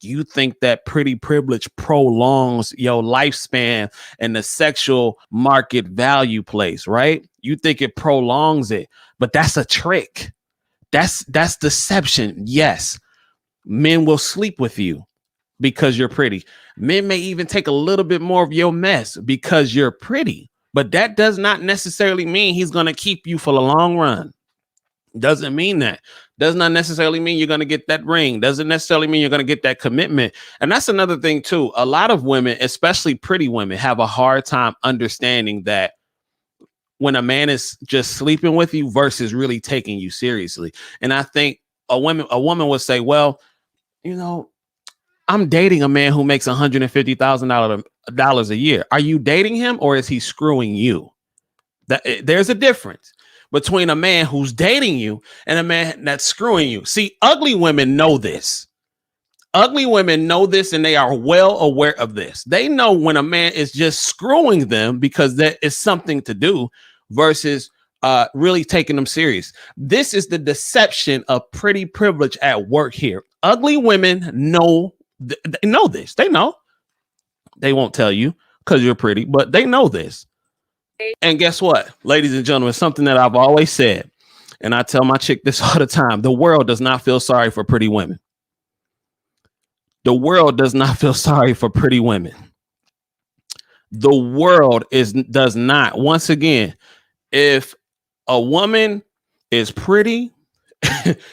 you think that pretty privilege prolongs your lifespan and the sexual market value place, right? You think it prolongs it, but that's a trick. That's deception. Yes, men will sleep with you because you're pretty. Men may even take a little bit more of your mess because you're pretty, but that does not necessarily mean he's going to keep you for the long run. Doesn't mean that. Does not necessarily mean you're going to get that ring. Doesn't necessarily mean you're going to get that commitment. And that's another thing too. A lot of women, especially pretty women, have a hard time understanding that when a man is just sleeping with you versus really taking you seriously. And I think a woman would say, well, you know, I'm dating a man who makes $150,000 a year. Are you dating him or is he screwing you? There's a difference between a man who's dating you and a man that's screwing you. See, ugly women know this. Ugly women know this and they are well aware of this. They know when a man is just screwing them because that is something to do versus really taking them serious. This is the deception of pretty privilege at work here. Ugly women know this. They know. They won't tell you because you're pretty, but they know this. And guess what, ladies and gentlemen, something that I've always said, and I tell my chick this all the time, the world does not feel sorry for pretty women. The world does not feel sorry for pretty women. The world does not. Once again, if a woman is pretty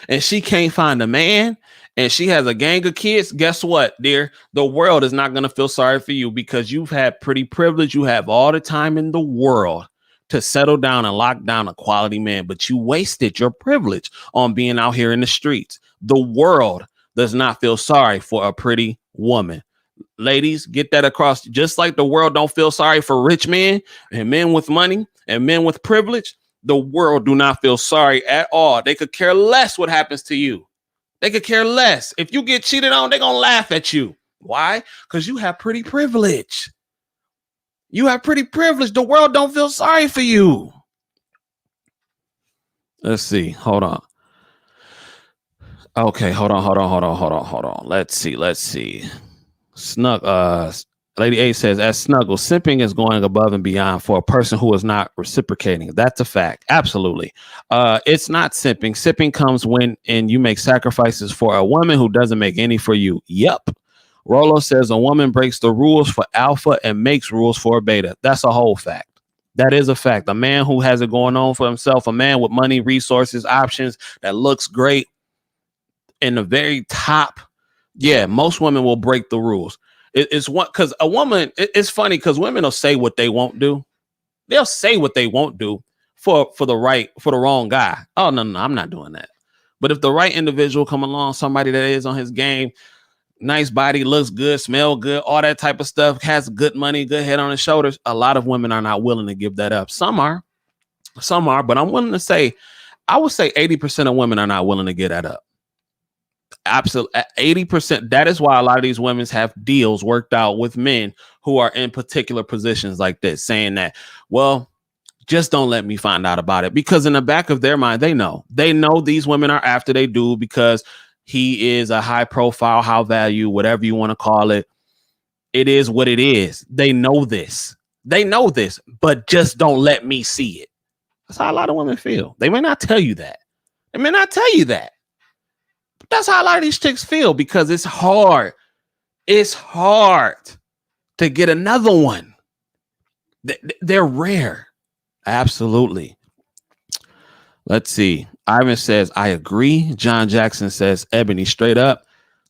and she can't find a man and she has a gang of kids, guess what, dear? The world is not going to feel sorry for you because you've had pretty privilege. You have all the time in the world to settle down and lock down a quality man, but you wasted your privilege on being out here in the streets. The world does not feel sorry for a pretty woman. Ladies, get that across. Just like the world don't feel sorry for rich men and men with money and men with privilege, the world do not feel sorry at all. They could care less what happens to you. They could care less. If you get cheated on, they're going to laugh at you. Why? Because you have pretty privilege. You have pretty privilege. The world don't feel sorry for you. Let's see. Hold on. Okay, hold on. Let's see. Lady A says, as Snuggle, simping is going above and beyond for a person who is not reciprocating. That's a fact. Absolutely. It's not simping. Simping comes when and you make sacrifices for a woman who doesn't make any for you. Yep. Rolo says a woman breaks the rules for alpha and makes rules for a beta. That's a whole fact. That is a fact. A man who has it going on for himself, a man with money, resources, options, that looks great in the very top. Yeah, most women will break the rules. It's one because a woman, it's funny because women will say what they won't do. They'll say what they won't do for the wrong guy. Oh, no, I'm not doing that. But if the right individual come along, somebody that is on his game, nice body, looks good, smell good, all that type of stuff, has good money, good head on his shoulders, a lot of women are not willing to give that up. Some are, but I'm willing to say, I would say 80% of women are not willing to give that up. Absolutely, 80%. That is why a lot of these women have deals worked out with men who are in particular positions like this, saying that, well, just don't let me find out about it, because in the back of their mind, they know these women are after they do because he is a high profile, high value, whatever you want to call it. It is what it is. They know this, but just don't let me see it. That's how a lot of women feel. They may not tell you that. But that's how a lot of these chicks feel, because it's hard. It's hard to get another one. They're rare. Absolutely. Let's see. Ivan says, I agree. John Jackson says, Ebony, straight up.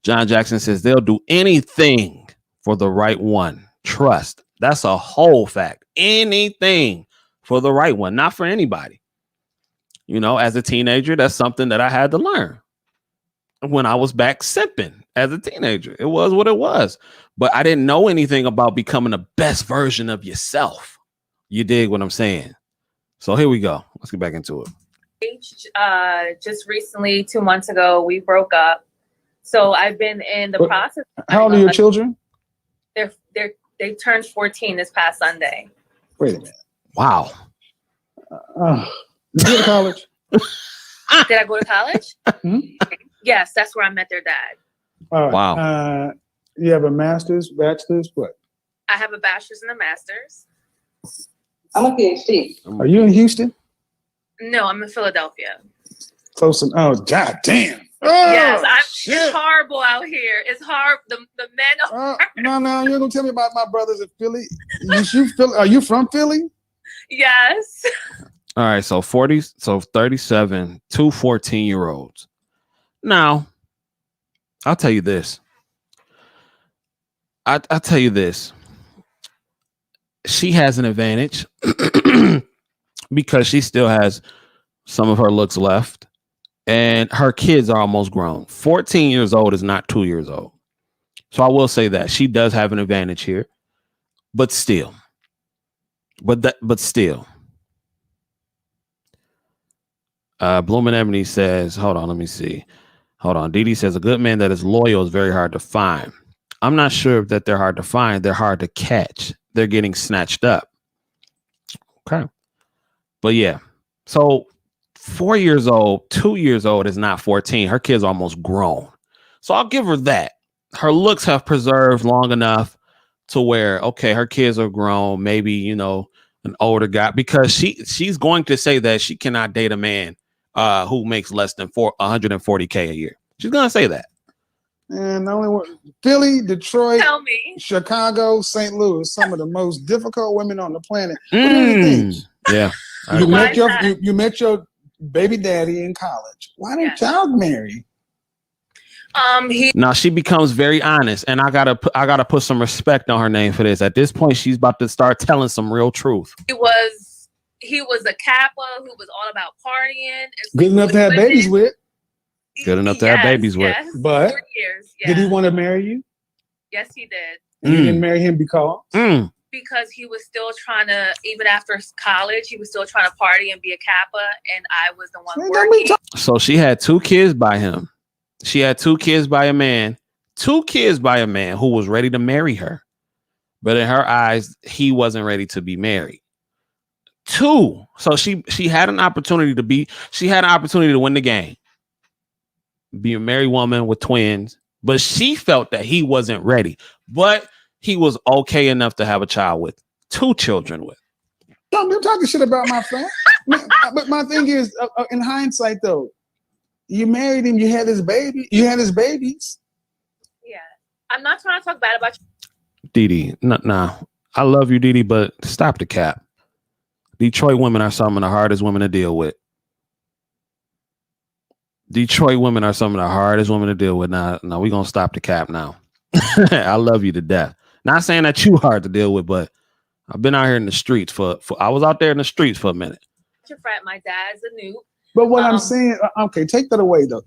John Jackson says, they'll do anything for the right one. Trust. That's a whole fact. Anything for the right one, not for anybody. You know, as a teenager, that's something that I had to learn. When I was back simping as a teenager, it was what it was. But I didn't know anything about becoming the best version of yourself. You dig what I'm saying? So here we go. Let's get back into it. Just recently, 2 months ago, we broke up. So I've been in the process. How old are your children? They turned 14 this past Sunday. Wait a minute. Wow. You go to college? Did I go to college? Hmm? Yes, that's where I met their dad. All right. Wow. You have a master's, bachelor's, what? I have a bachelor's and a master's. I'm a PhD. Are you in Houston? No, I'm in Philadelphia. Close. Oh, god damn. Oh, Yes, shit. it's horrible out here. It's hard. The men are. No, you're gonna tell me about my brothers in Philly. Are you from Philly? Yes. All right. So 37, 2 14-year-olds. Now, I'll tell you this. I'll tell you this. She has an advantage because she still has some of her looks left, and her kids are almost grown. 14 years old is not 2 years old. So I will say that she does have an advantage here, but still. But still. Bloomin' Ebony says, hold on, let me see. Hold on. Dee Dee says, a good man that is loyal is very hard to find. I'm not sure that they're hard to find. They're hard to catch. They're getting snatched up. Okay. But yeah. So 4 years old, 2 years old is not 14. Her kid's almost grown. So I'll give her that. Her looks have preserved long enough to where, okay, her kids are grown. Maybe, you know, an older guy, because she's going to say that she cannot date a man who makes less than $140K a year. She's gonna say that. And the only one, Philly, Detroit, Tell me. Chicago, St. Louis, some of the most difficult women on the planet. What do you think? Yeah. You met your baby daddy in college. Why didn't y'all marry? Now she becomes very honest, and I gotta put some respect on her name for this. At this point, she's about to start telling some real truth. He was a Kappa who was all about partying. Good enough to have babies with. Good enough to have babies with. But 4 years. Did he want to marry you? Yes, he did. And you didn't marry him because? Because he was still trying to, even after college, he was still trying to party and be a Kappa, and I was the one working. So she had 2 kids by him. She had 2 kids by a man. 2 kids by a man who was ready to marry her. But in her eyes, he wasn't ready to be married. 2. So she had an opportunity to win the game. Be a married woman with twins. But she felt that he wasn't ready. But he was okay enough to have a child with. 2 children with. Don't talking shit about my friend. But my thing is, in hindsight, though, you married him. You had his baby. You had his babies. Yeah, I'm not trying to talk bad about you. Dee Dee, no. I love you, Dee Dee, but stop the cap. Detroit women are some of the hardest women to deal with. Detroit women are some of the hardest women to deal with. Now we're going to stop the cap now. I love you to death. Not saying that you hard to deal with, but I've been out here in the streets I was out there in the streets for a minute. My dad's a noob. But what I'm saying, okay, take that away, though.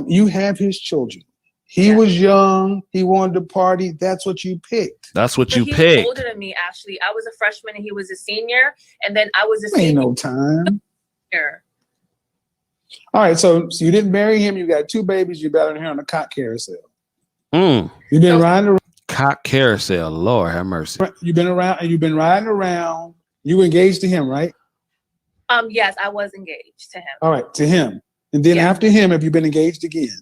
You have his children. He was young. He wanted to party. That's what you picked. That's what you picked. picked. He's older than me, actually. I was a freshman and he was a senior. And then I was a senior. Ain't no time. All right, so you didn't marry him. You got 2 babies. You're battling here on the cock carousel. You've been So- riding around. Cock carousel. Lord have mercy. You've been around, and you've been riding around. You were engaged to him, right? Yes, I was engaged to him. All right, to him. And then Yeah. after him, have you been engaged again?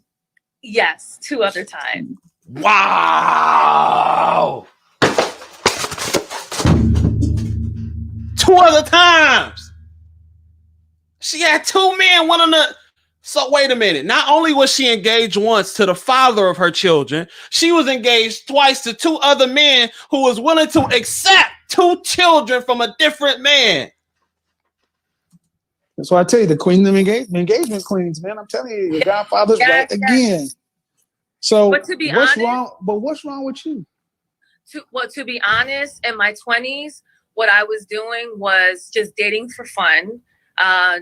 Yes, 2 other times. Wow. 2 other times. She had 2 men, one on the. So wait a minute. Not only was she engaged once to the father of her children, she was engaged twice to 2 other men who was willing to accept 2 children from a different man. That's why I tell you, the queen of engagement queens, man. I'm telling you, your godfather's Yes, right yes. again. So But to be what's honest- wrong? But what's wrong with you? To be honest, in my 20s, what I was doing was just dating for fun.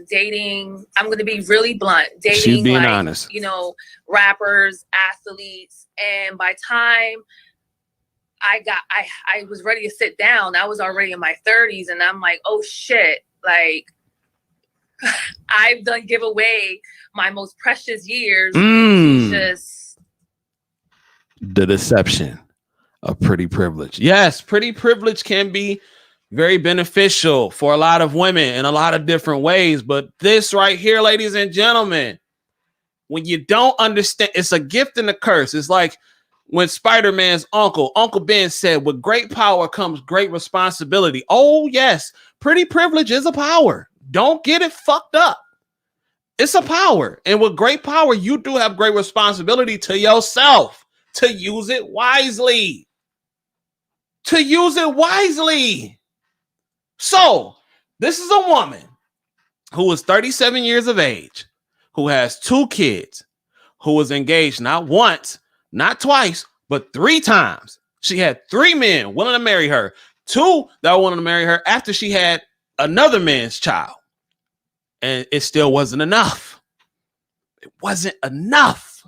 Dating, I'm going to be really blunt. Dating, She's being like, honest. you know, rappers, athletes. And by time I was ready to sit down, I was already in my 30s. And I'm like, oh shit, like I've done give away my most precious years. Mm. Just The deception of pretty privilege. Yes, pretty privilege can be very beneficial for a lot of women in a lot of different ways. But this right here, ladies and gentlemen, when you don't understand, it's a gift and a curse. It's like when Spider-Man's Uncle Ben said, with great power comes great responsibility. Oh, yes, pretty privilege is a power. Don't get it fucked up. It's a power. And with great power, you do have great responsibility to yourself to use it wisely. To use it wisely. So, this is a woman who is 37 years of age, who has 2 kids, who was engaged not once, not twice, but 3 times. She had 3 men willing to marry her, 2 that wanted to marry her after she had another man's child. And it still wasn't enough. It wasn't enough,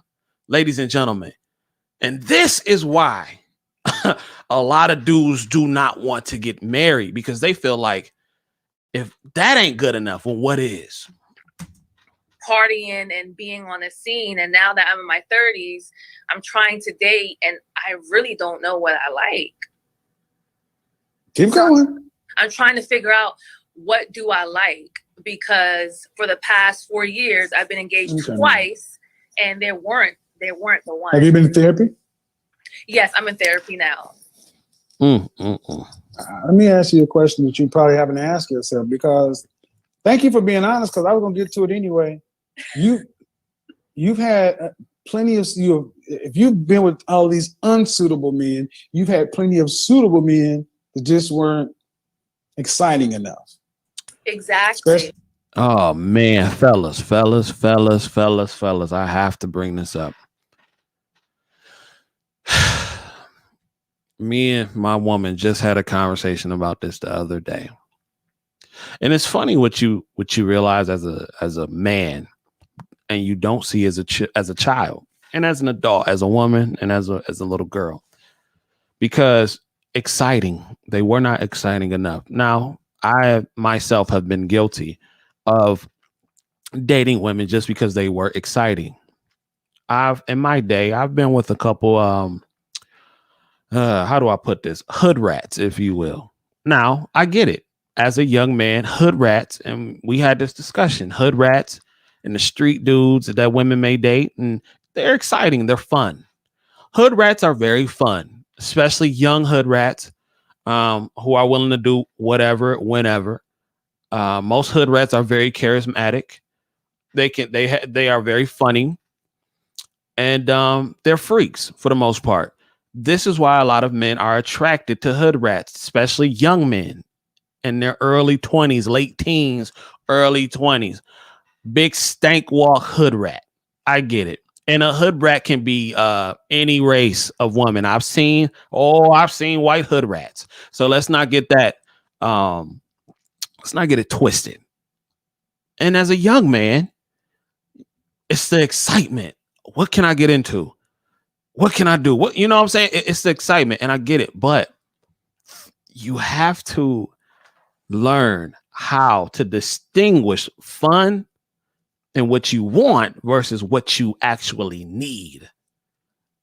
ladies and gentlemen. And this is why a lot of dudes do not want to get married, because they feel like if that ain't good enough, well, what is? partying and being on the scene. And now that I'm in my 30s, I'm trying to date and I really don't know what I like. Keep going. I'm trying to figure out what do I like, because for the past 4 years I've been engaged Okay. twice and they weren't the one. Have you been in therapy? Yes, I'm in therapy now. Let me ask you a question that you probably haven't asked yourself, because thank you for being honest, because I was going to get to it anyway. You've had plenty of if you've been with all these unsuitable men, you've had plenty of suitable men that just weren't exciting enough. Exactly. Especially- Oh man, fellas, I have to bring this up. Me and my woman just had a conversation about this the other day. And it's funny what you realize as a man and you don't see as a child and as an adult, as a woman and as a little girl. Because they were not exciting enough. Now, I myself have been guilty of dating women just because they were exciting. In my day, I've been with a couple how do I put this? Hood rats, if you will. Now, I get it. As a young man, hood rats, and we had this discussion, hood rats and the street dudes that women may date, and they're exciting. They're fun. Hood rats are very fun, especially young hood rats who are willing to do whatever, whenever. Most hood rats are very charismatic. They are very funny, and they're freaks for the most part. This is why a lot of men are attracted to hood rats, especially young men in their early 20s, late teens, early 20s. Big stank walk hood rat. I get it. And a hood rat can be any race of woman. I've seen white hood rats. So let's not get that. Let's not get it twisted. And as a young man, it's the excitement. What can I get into? What can I do? What, you know what I'm saying? It's the excitement, and I get it. But you have to learn how to distinguish fun and what you want versus what you actually need.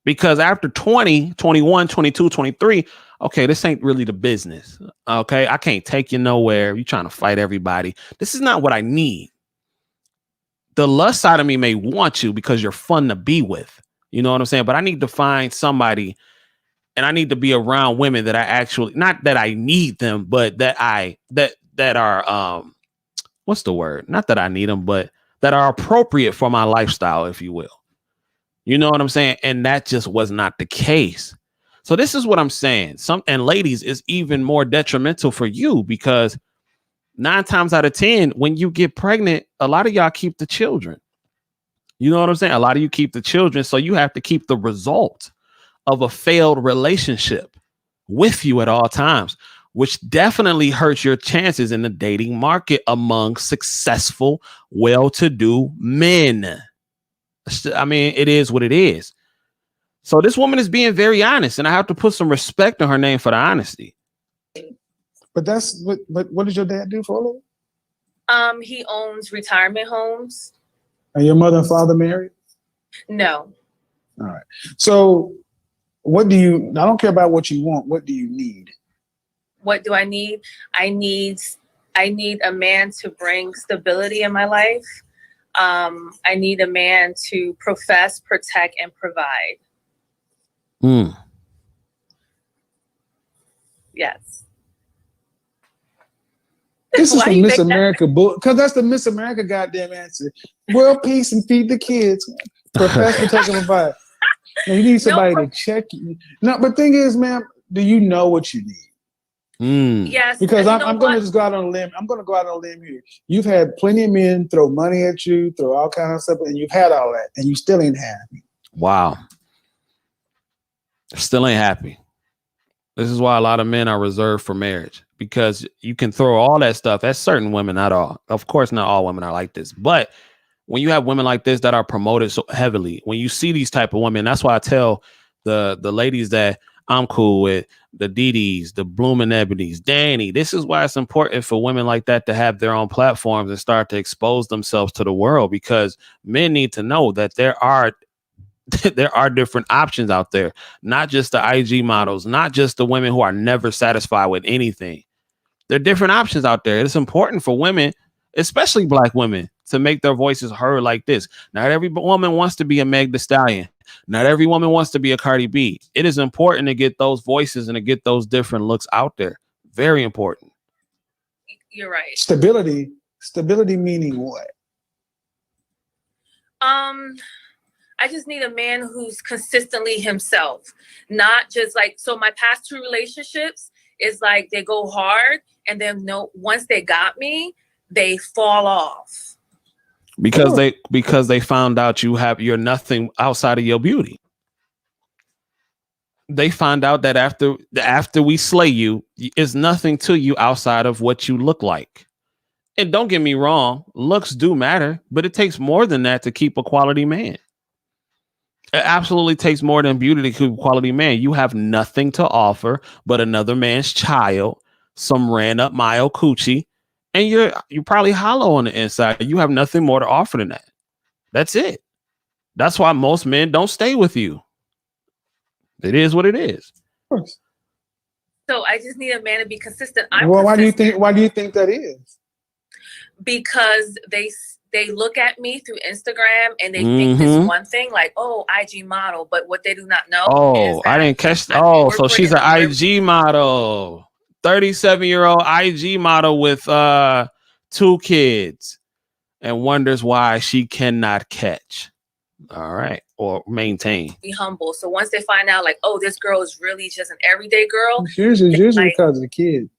Because after 20, 21, 22, 23, okay, this ain't really the business. Okay, I can't take you nowhere. You're trying to fight everybody. This is not what I need. The lust side of me may want you because you're fun to be with. You know what I'm saying? But I need to find somebody, and I need to be around women that I actually, not that I need them, but that are what's the word? Not that I need them, but that are appropriate for my lifestyle, if you will. You know what I'm saying? And that just was not the case. So this is what I'm saying. And ladies, is even more detrimental for you because 9 times out of 10, when you get pregnant, a lot of y'all keep the children. You know what I'm saying? A lot of you keep the children. So you have to keep the result of a failed relationship with you at all times, which definitely hurts your chances in the dating market among successful, well-to-do men. I mean, it is what it is. So this woman is being very honest, and I have to put some respect on her name for the honesty. But that's what does your dad do for a living? He owns retirement homes. Are your mother and father married? No. All right. So what do you, I don't care about what you want. What do you need? What do I need? I need a man to bring stability in my life. I need a man to profess, protect, and provide. Yes. This is Why some you Miss think that? America book, because that's the Miss America goddamn answer. World peace and feed the kids. Profess, protect, and provide. Now, you need somebody to check you. No, but thing is, ma'am, do you know what you need? Yes. Because and you I'm going to just go out on a limb. I'm going to go out on a limb here. You've had plenty of men throw money at you, throw all kinds of stuff, and you've had all that, and you still ain't happy. Wow. Still ain't happy. This is why a lot of men are reserved for marriage, because you can throw all that stuff at certain women, not all. Of course, not all women are like this. But when you have women like this that are promoted so heavily, when you see these type of women, that's why I tell the ladies that I'm cool with, the Dee the Blooming Ebonies, Danny, this is why it's important for women like that to have their own platforms and start to expose themselves to the world, because men need to know that there are different options out there, not just the IG models, not just the women who are never satisfied with anything. There are different options out there. It's important for women, especially Black women, to make their voices heard like this. Not every woman wants to be a Meg Thee Stallion. Not every woman wants to be a Cardi B. It is important to get those voices and to get those different looks out there. Very important. You're right. Stability meaning what? I just need a man who's consistently himself, not just like, so my past 2 relationships is like they go hard and then once they got me, they fall off. Because they found out you're nothing outside of your beauty. They find out that after we slay you, it's nothing to you outside of what you look like. And don't get me wrong, looks do matter, but it takes more than that to keep a quality man. It absolutely takes more than beauty to keep a quality man. You have nothing to offer but another man's child, some ran up mile coochie, and you're probably hollow on the inside. You have nothing more to offer than that. That's it. That's why most men don't stay with you. It is what it is. Of course. So I just need a man to be consistent. Why do you think that is? Because they look at me through Instagram and they think this one thing, like, oh, IG model, but what they do not know. Oh, I didn't catch. So she's an IG model, 37-year-old IG model with 2 kids, and wonders why she cannot catch. All right, or maintain. Be humble. So once they find out, like, oh, this girl is really just an everyday girl. It's usually because of the kid.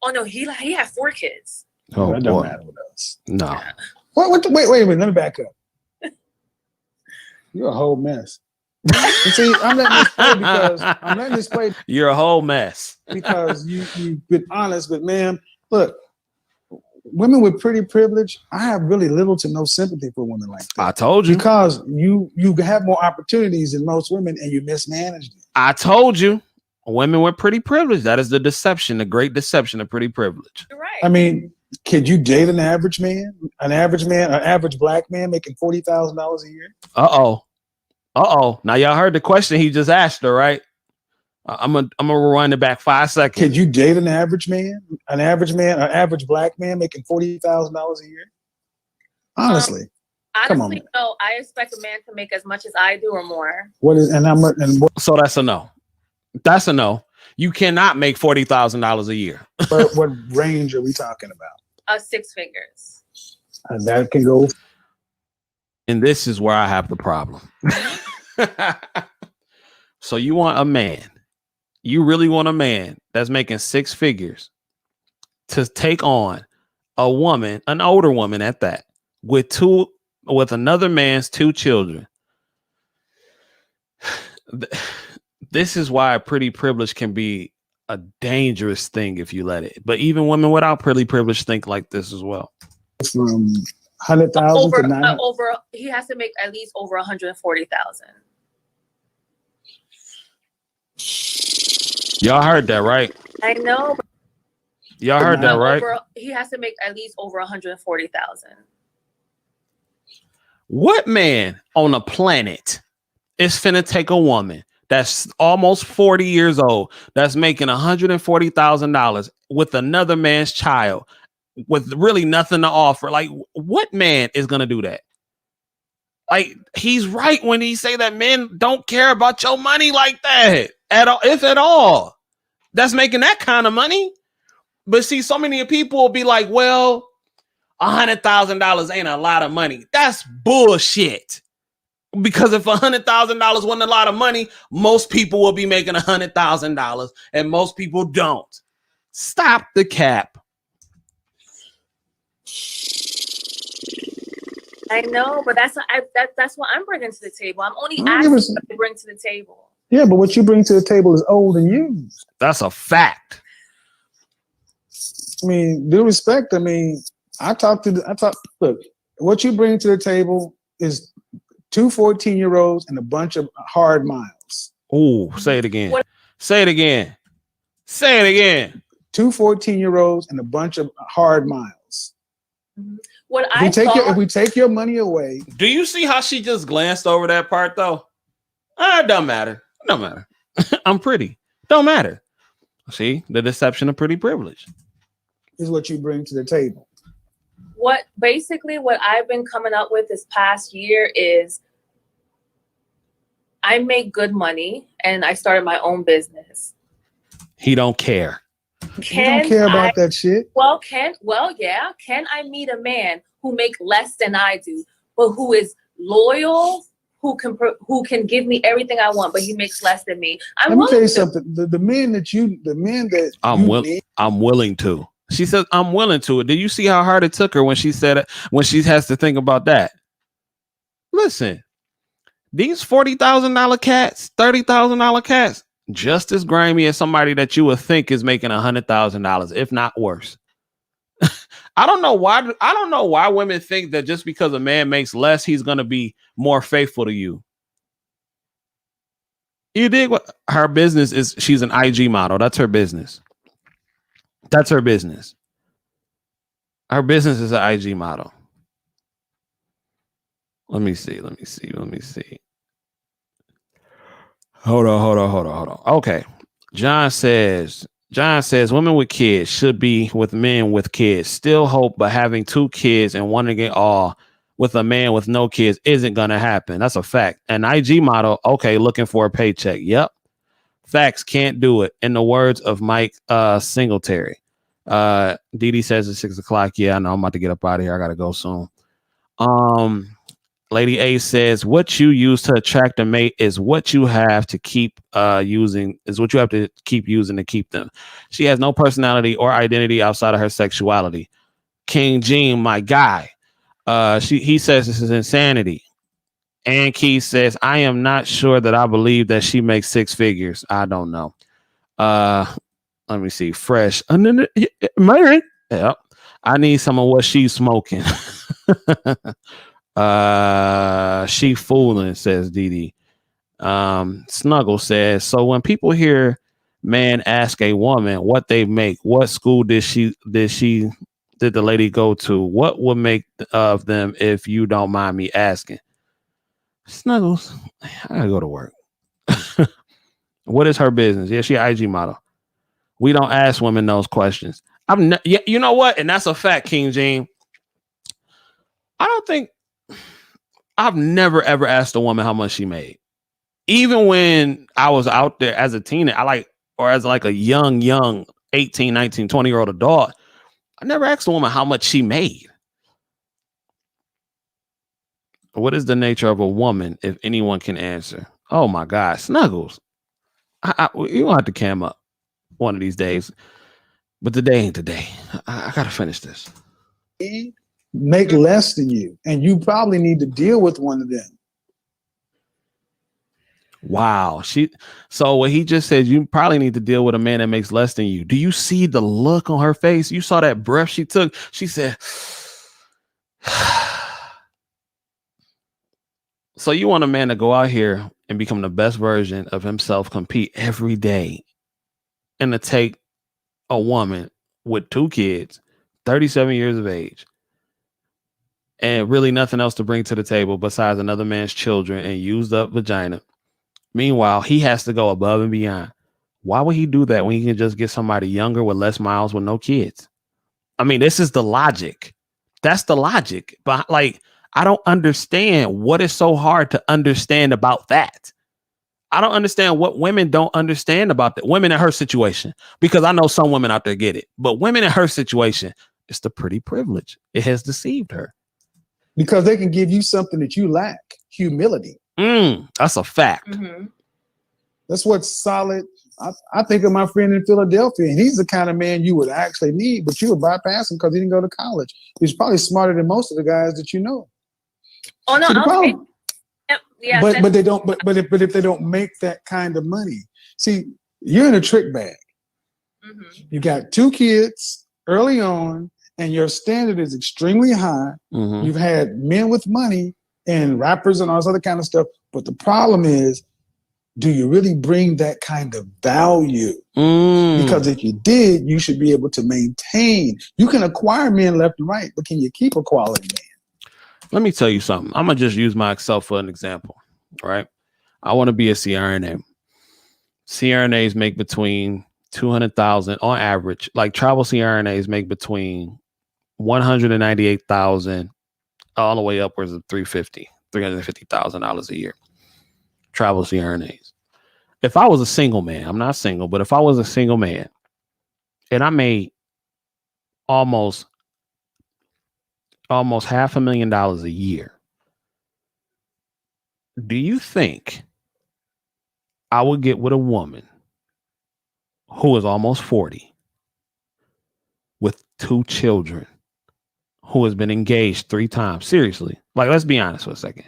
Oh no, he had 4 kids. Oh, that don't matter with us. No. Yeah. Wait a minute. Let me back up. You're a whole mess. You see, I'm letting this play You're a whole mess. because you've been honest. But man, look, women with pretty privilege, I have really little to no sympathy for women like that. I told you. Because you have more opportunities than most women and you mismanaged it. I told you. Women with pretty privilege. That is the deception, the great deception of pretty privilege. You're right. I mean, Could you date an average man? An average black man making $40,000 a year? Now y'all heard the question he just asked her, right? I'm gonna rewind it back 5 seconds. Could you date an average average black man making $40,000 a year? Honestly, come on. Honestly, no. I expect a man to make as much as I do or more. So that's a no. That's a no. You cannot make $40,000 a year. what range are we talking about? 6 figures. And that can go. And this is where I have the problem. So you want a man. You really want a man that's making 6 figures to take on a woman, an older woman at that, with another man's 2 children. This is why pretty privilege can be a dangerous thing if you let it. But even women without pretty privilege think like this as well. From 100,000 to 900. He has to make at least over 140,000. Y'all heard that, right? I know. Y'all heard that, right? He has to make at least over 140,000. What man on the planet is finna take a woman that's almost 40 years old, that's making $140,000 with another man's child with really nothing to offer? Like, what man is gonna do that? Like, he's right when he say that men don't care about your money like that at all, if at all. That's making that kind of money. But see, so many people will be like, well, $100,000 ain't a lot of money. That's bullshit. Because if $100,000 wasn't a lot of money, most people will be making $100,000 and most people don't. Stop the cap. I know, but that's what I'm bringing to the table. I'm only asking what to bring to the table. Yeah, but what you bring to the table is old and used. That's a fact. I mean, due respect. I mean, look, what you bring to the table is 2 14-year-olds and a bunch of hard miles. Oh, say it again. Say it again. Say it again. 2 14-year-olds and a bunch of hard miles. If we take your money away. Do you see how she just glanced over that part though? It don't matter. Don't matter. I'm pretty. Don't matter. See, the deception of pretty privilege is what you bring to the table. What I've been coming up with this past year is I make good money and I started my own business. He don't care. You don't care about that shit. Can I meet a man who make less than I do, but who is loyal, who can give me everything I want, but he makes less than me? Let me tell you something. The men that I'm willing to. She says, I'm willing to it. Did you see how hard it took her when she said it, when she has to think about that? Listen, these $40,000 cats, $30,000 cats, just as grimy as somebody that you would think is making $100,000, if not worse. I don't know why women think that just because a man makes less, he's going to be more faithful to you. You dig what her business is? She's an IG model. That's her business. That's her business. Her business is an IG model. Let me see. Hold on. Okay. John says women with kids should be with men with kids. Still hope, but having 2 kids and wanting it all with a man with no kids isn't going to happen. That's a fact. An IG model, okay, looking for a paycheck. Yep. Facts, can't do it. In the words of Mike Singletary. Dee says it's 6:00. Yeah, I know. I'm about to get up out of here. I got to go soon. Lady A says, what you use to attract a mate is what you have to keep using to keep them. She has no personality or identity outside of her sexuality. King Gene, my guy. He says this is insanity. And Keith says, I am not sure that I believe that she makes 6 figures. I don't know. Let me see. Fresh. Mary. Yeah. I need some of what she's smoking. She fooling, says Dee. Snuggle says, so when people hear man ask a woman what they make, what school did she did the lady go to? What would make of them, if you don't mind me asking? Snuggles, I gotta go to work. What is her business? Yeah, she an IG model. We don't ask women those questions. You know what? And that's a fact, King Gene. I've never ever asked a woman how much she made. Even when I was out there as a teenager, or as like a young 18, 19, 20-year-old adult, I never asked a woman how much she made. What is the nature of a woman, if anyone can answer? Oh my God, Snuggles. You gonna have to cam up one of these days. But today ain't the day. I gotta finish this. Make less than you, and you probably need to deal with one of them. Wow. So what he just said, you probably need to deal with a man that makes less than you. Do you see the look on her face? You saw that breath she took. She said, so you want a man to go out here and become the best version of himself, compete every day, and to take a woman with 2 kids, 37 years of age, and really nothing else to bring to the table besides another man's children and used up vagina. Meanwhile, he has to go above and beyond. Why would he do that when he can just get somebody younger with less miles with no kids? I mean, this is the logic. That's the logic. But like, I don't understand what is so hard to understand about that. I don't understand what women don't understand about that. Women in her situation, because I know some women out there get it, but women in her situation, it's the pretty privilege. It has deceived her. Because they can give you something that you lack, humility. That's a fact. Mm-hmm. That's what's solid. I think of my friend in Philadelphia, and he's the kind of man you would actually need, but you would bypass him because he didn't go to college. He's probably smarter than most of the guys that you know. Oh no, okay. Yep. Yeah. But they don't. But if they don't make that kind of money, see, you're in a trick bag. Mm-hmm. You got 2 kids early on, and your standard is extremely high. Mm-hmm. You've had men with money and rappers and all this other kind of stuff. But the problem is, do you really bring that kind of value? Because if you did, you should be able to maintain. You can acquire men left and right, but can you keep a quality man? Let me tell you something. I'm going to just use myself for an example, right? I want to be a CRNA. CRNAs make between 200,000 on average. Like travel CRNAs make between 198,000 all the way upwards of $350,000 a year. Travel CRNAs. If I was a single man, I'm not single, but if I was a single man and I made almost $500,000 a year, do you think I would get with a woman who is almost 40 with 2 children, who has been engaged 3 times? Seriously. Like, let's be honest for a second.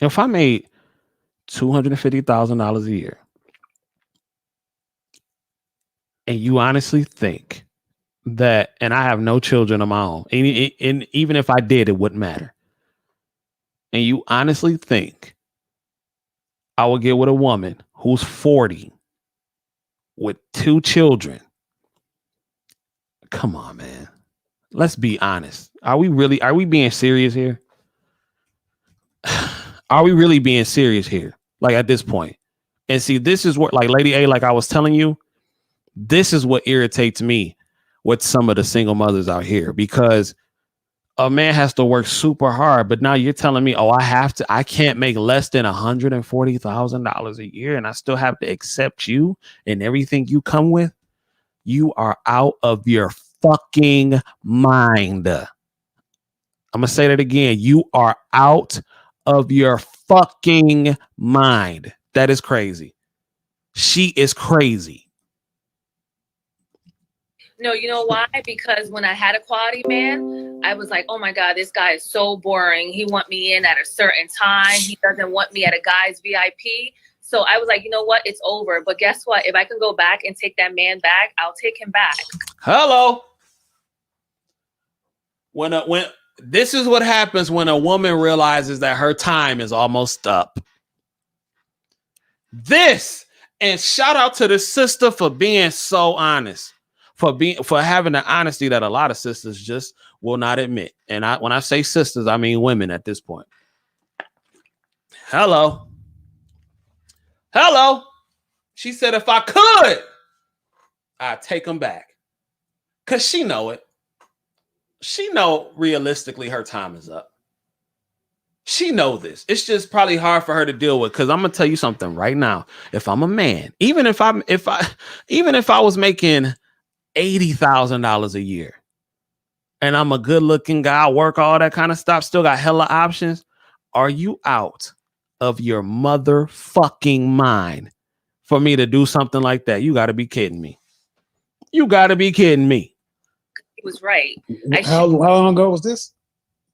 If I made $250,000 a year, and you honestly think that, and I have no children of my own, and even if I did, it wouldn't matter, and you honestly think I would get with a woman who's 40 with 2 children? Come on, man. Let's be honest. Are we being serious here? Are we really being serious here? Like at this point? And see, this is what, like Lady A, like I was telling you, this is what irritates me with some of the single mothers out here, because a man has to work super hard, but now you're telling me, oh, I can't make less than $140,000 a year and I still have to accept you and everything you come with? You are out of your fucking mind. I'm going to say that again. You are out of your fucking mind. That is crazy. She is crazy. No, you know why? Because when I had a quality man, I was like, oh my God, this guy is so boring. He want me in at a certain time. He doesn't want me at a guy's VIP. So I was like, you know what? It's over. But guess what? If I can go back and take that man back, I'll take him back. Hello. When this is what happens when a woman realizes that her time is almost up. And shout out to the sister for being so honest, for having the honesty that a lot of sisters just will not admit. And when I say sisters, I mean women at this point. Hello. She said if I could, I'd take them back. Cause she know it. She know realistically her time is up. She know this. It's just probably hard for her to deal with. Cause I'm gonna tell you something right now. If I'm a man, even if I was making $80,000 a year and I'm a good looking guy, work, all that kind of stuff, still got hella options. Are you out of your motherfucking mind for me to do something like that? You got to be kidding me. You got to be kidding me. He was right. How long ago was this?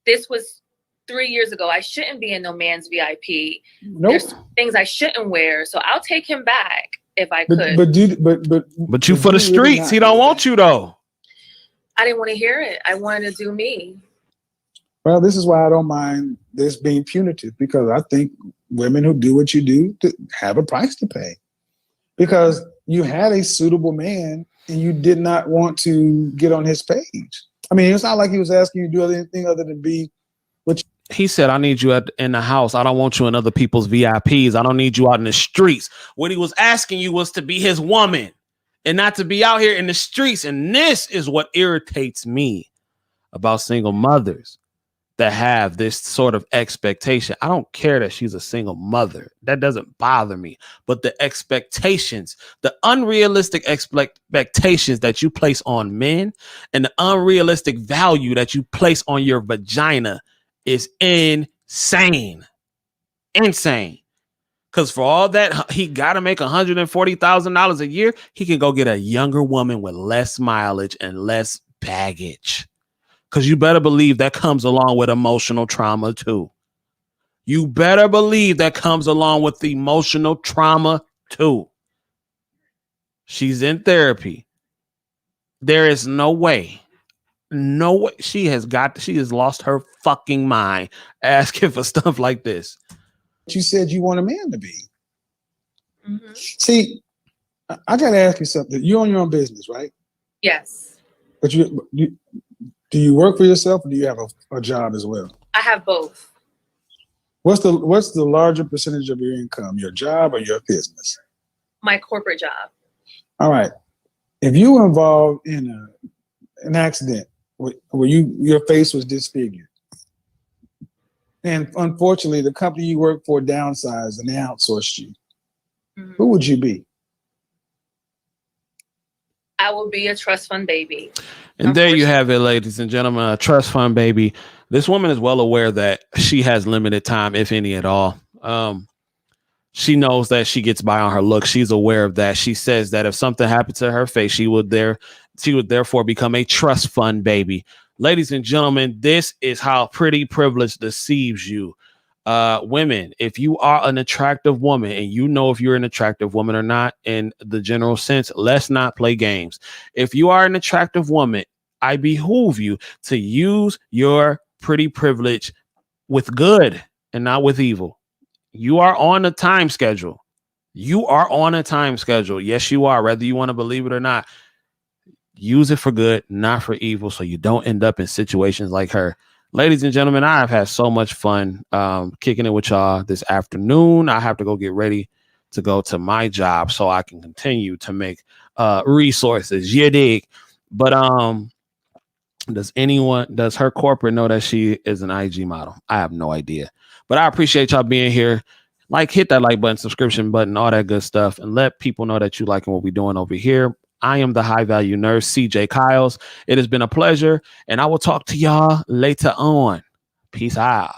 This was 3 years ago. I shouldn't be in no man's VIP. Nope. There's things I shouldn't wear, so I'll take him back if I could. But you for the streets. He don't want you though. I didn't want to hear it. I wanted to do me. Well, this is why I don't mind this being punitive, because I think women who do what you do have a price to pay. Because you had a suitable man and you did not want to get on his page. I mean, it's not like he was asking you to do anything other than be what you. He said, I need you in the house. I don't want you in other people's VIPs. I don't need you out in the streets. What he was asking you was to be his woman and not to be out here in the streets. And this is what irritates me about single mothers that have this sort of expectation. I don't care that she's a single mother. That doesn't bother me. But the expectations, the unrealistic expectations that you place on men and the unrealistic value that you place on your vagina is insane. Insane. Because for all that, he got to make $140,000 a year. He can go get a younger woman with less mileage and less baggage. Because you better believe that comes along with emotional trauma too. You better believe that comes along with the emotional trauma too. She's in therapy. There is no way. No way. She has lost her fucking mind asking for stuff like this. You said you want a man to be. Mm-hmm. See, I got to ask you something. You own your own business, right? Yes. But do you work for yourself or do you have a job as well? I have both. What's the larger percentage of your income, your job or your business? My corporate job. All right. If you were involved in an accident where your face was disfigured, and unfortunately the company you work for downsized and they outsourced you, who would you be? I will be a trust fund baby. And there you have it, ladies and gentlemen, a trust fund baby. This woman is well aware that she has limited time, if any at all. She knows that she gets by on her look. She's aware of that. She says that if something happened to her face, she would therefore become a trust fund baby. Ladies and gentlemen, this is how pretty privilege deceives you. Women, if you are an attractive woman and you know if you're an attractive woman or not in the general sense, let's not play games. If you are an attractive woman, I behoove you to use your pretty privilege with good and not with evil. You are on a time schedule. You are on a time schedule. Yes, you are, whether you want to believe it or not. Use it for good, not for evil, so you don't end up in situations like her. Ladies and gentlemen, I have had so much fun kicking it with y'all this afternoon. I have to go get ready to go to my job so I can continue to make resources. You dig? But does her corporate know that she is an IG model? I have no idea. But I appreciate y'all being here. Hit that like button, subscription button, all that good stuff, and let people know that you liking what we're doing over here. I am the high value nurse, CJ Kyles. It has been a pleasure, and I will talk to y'all later on. Peace out.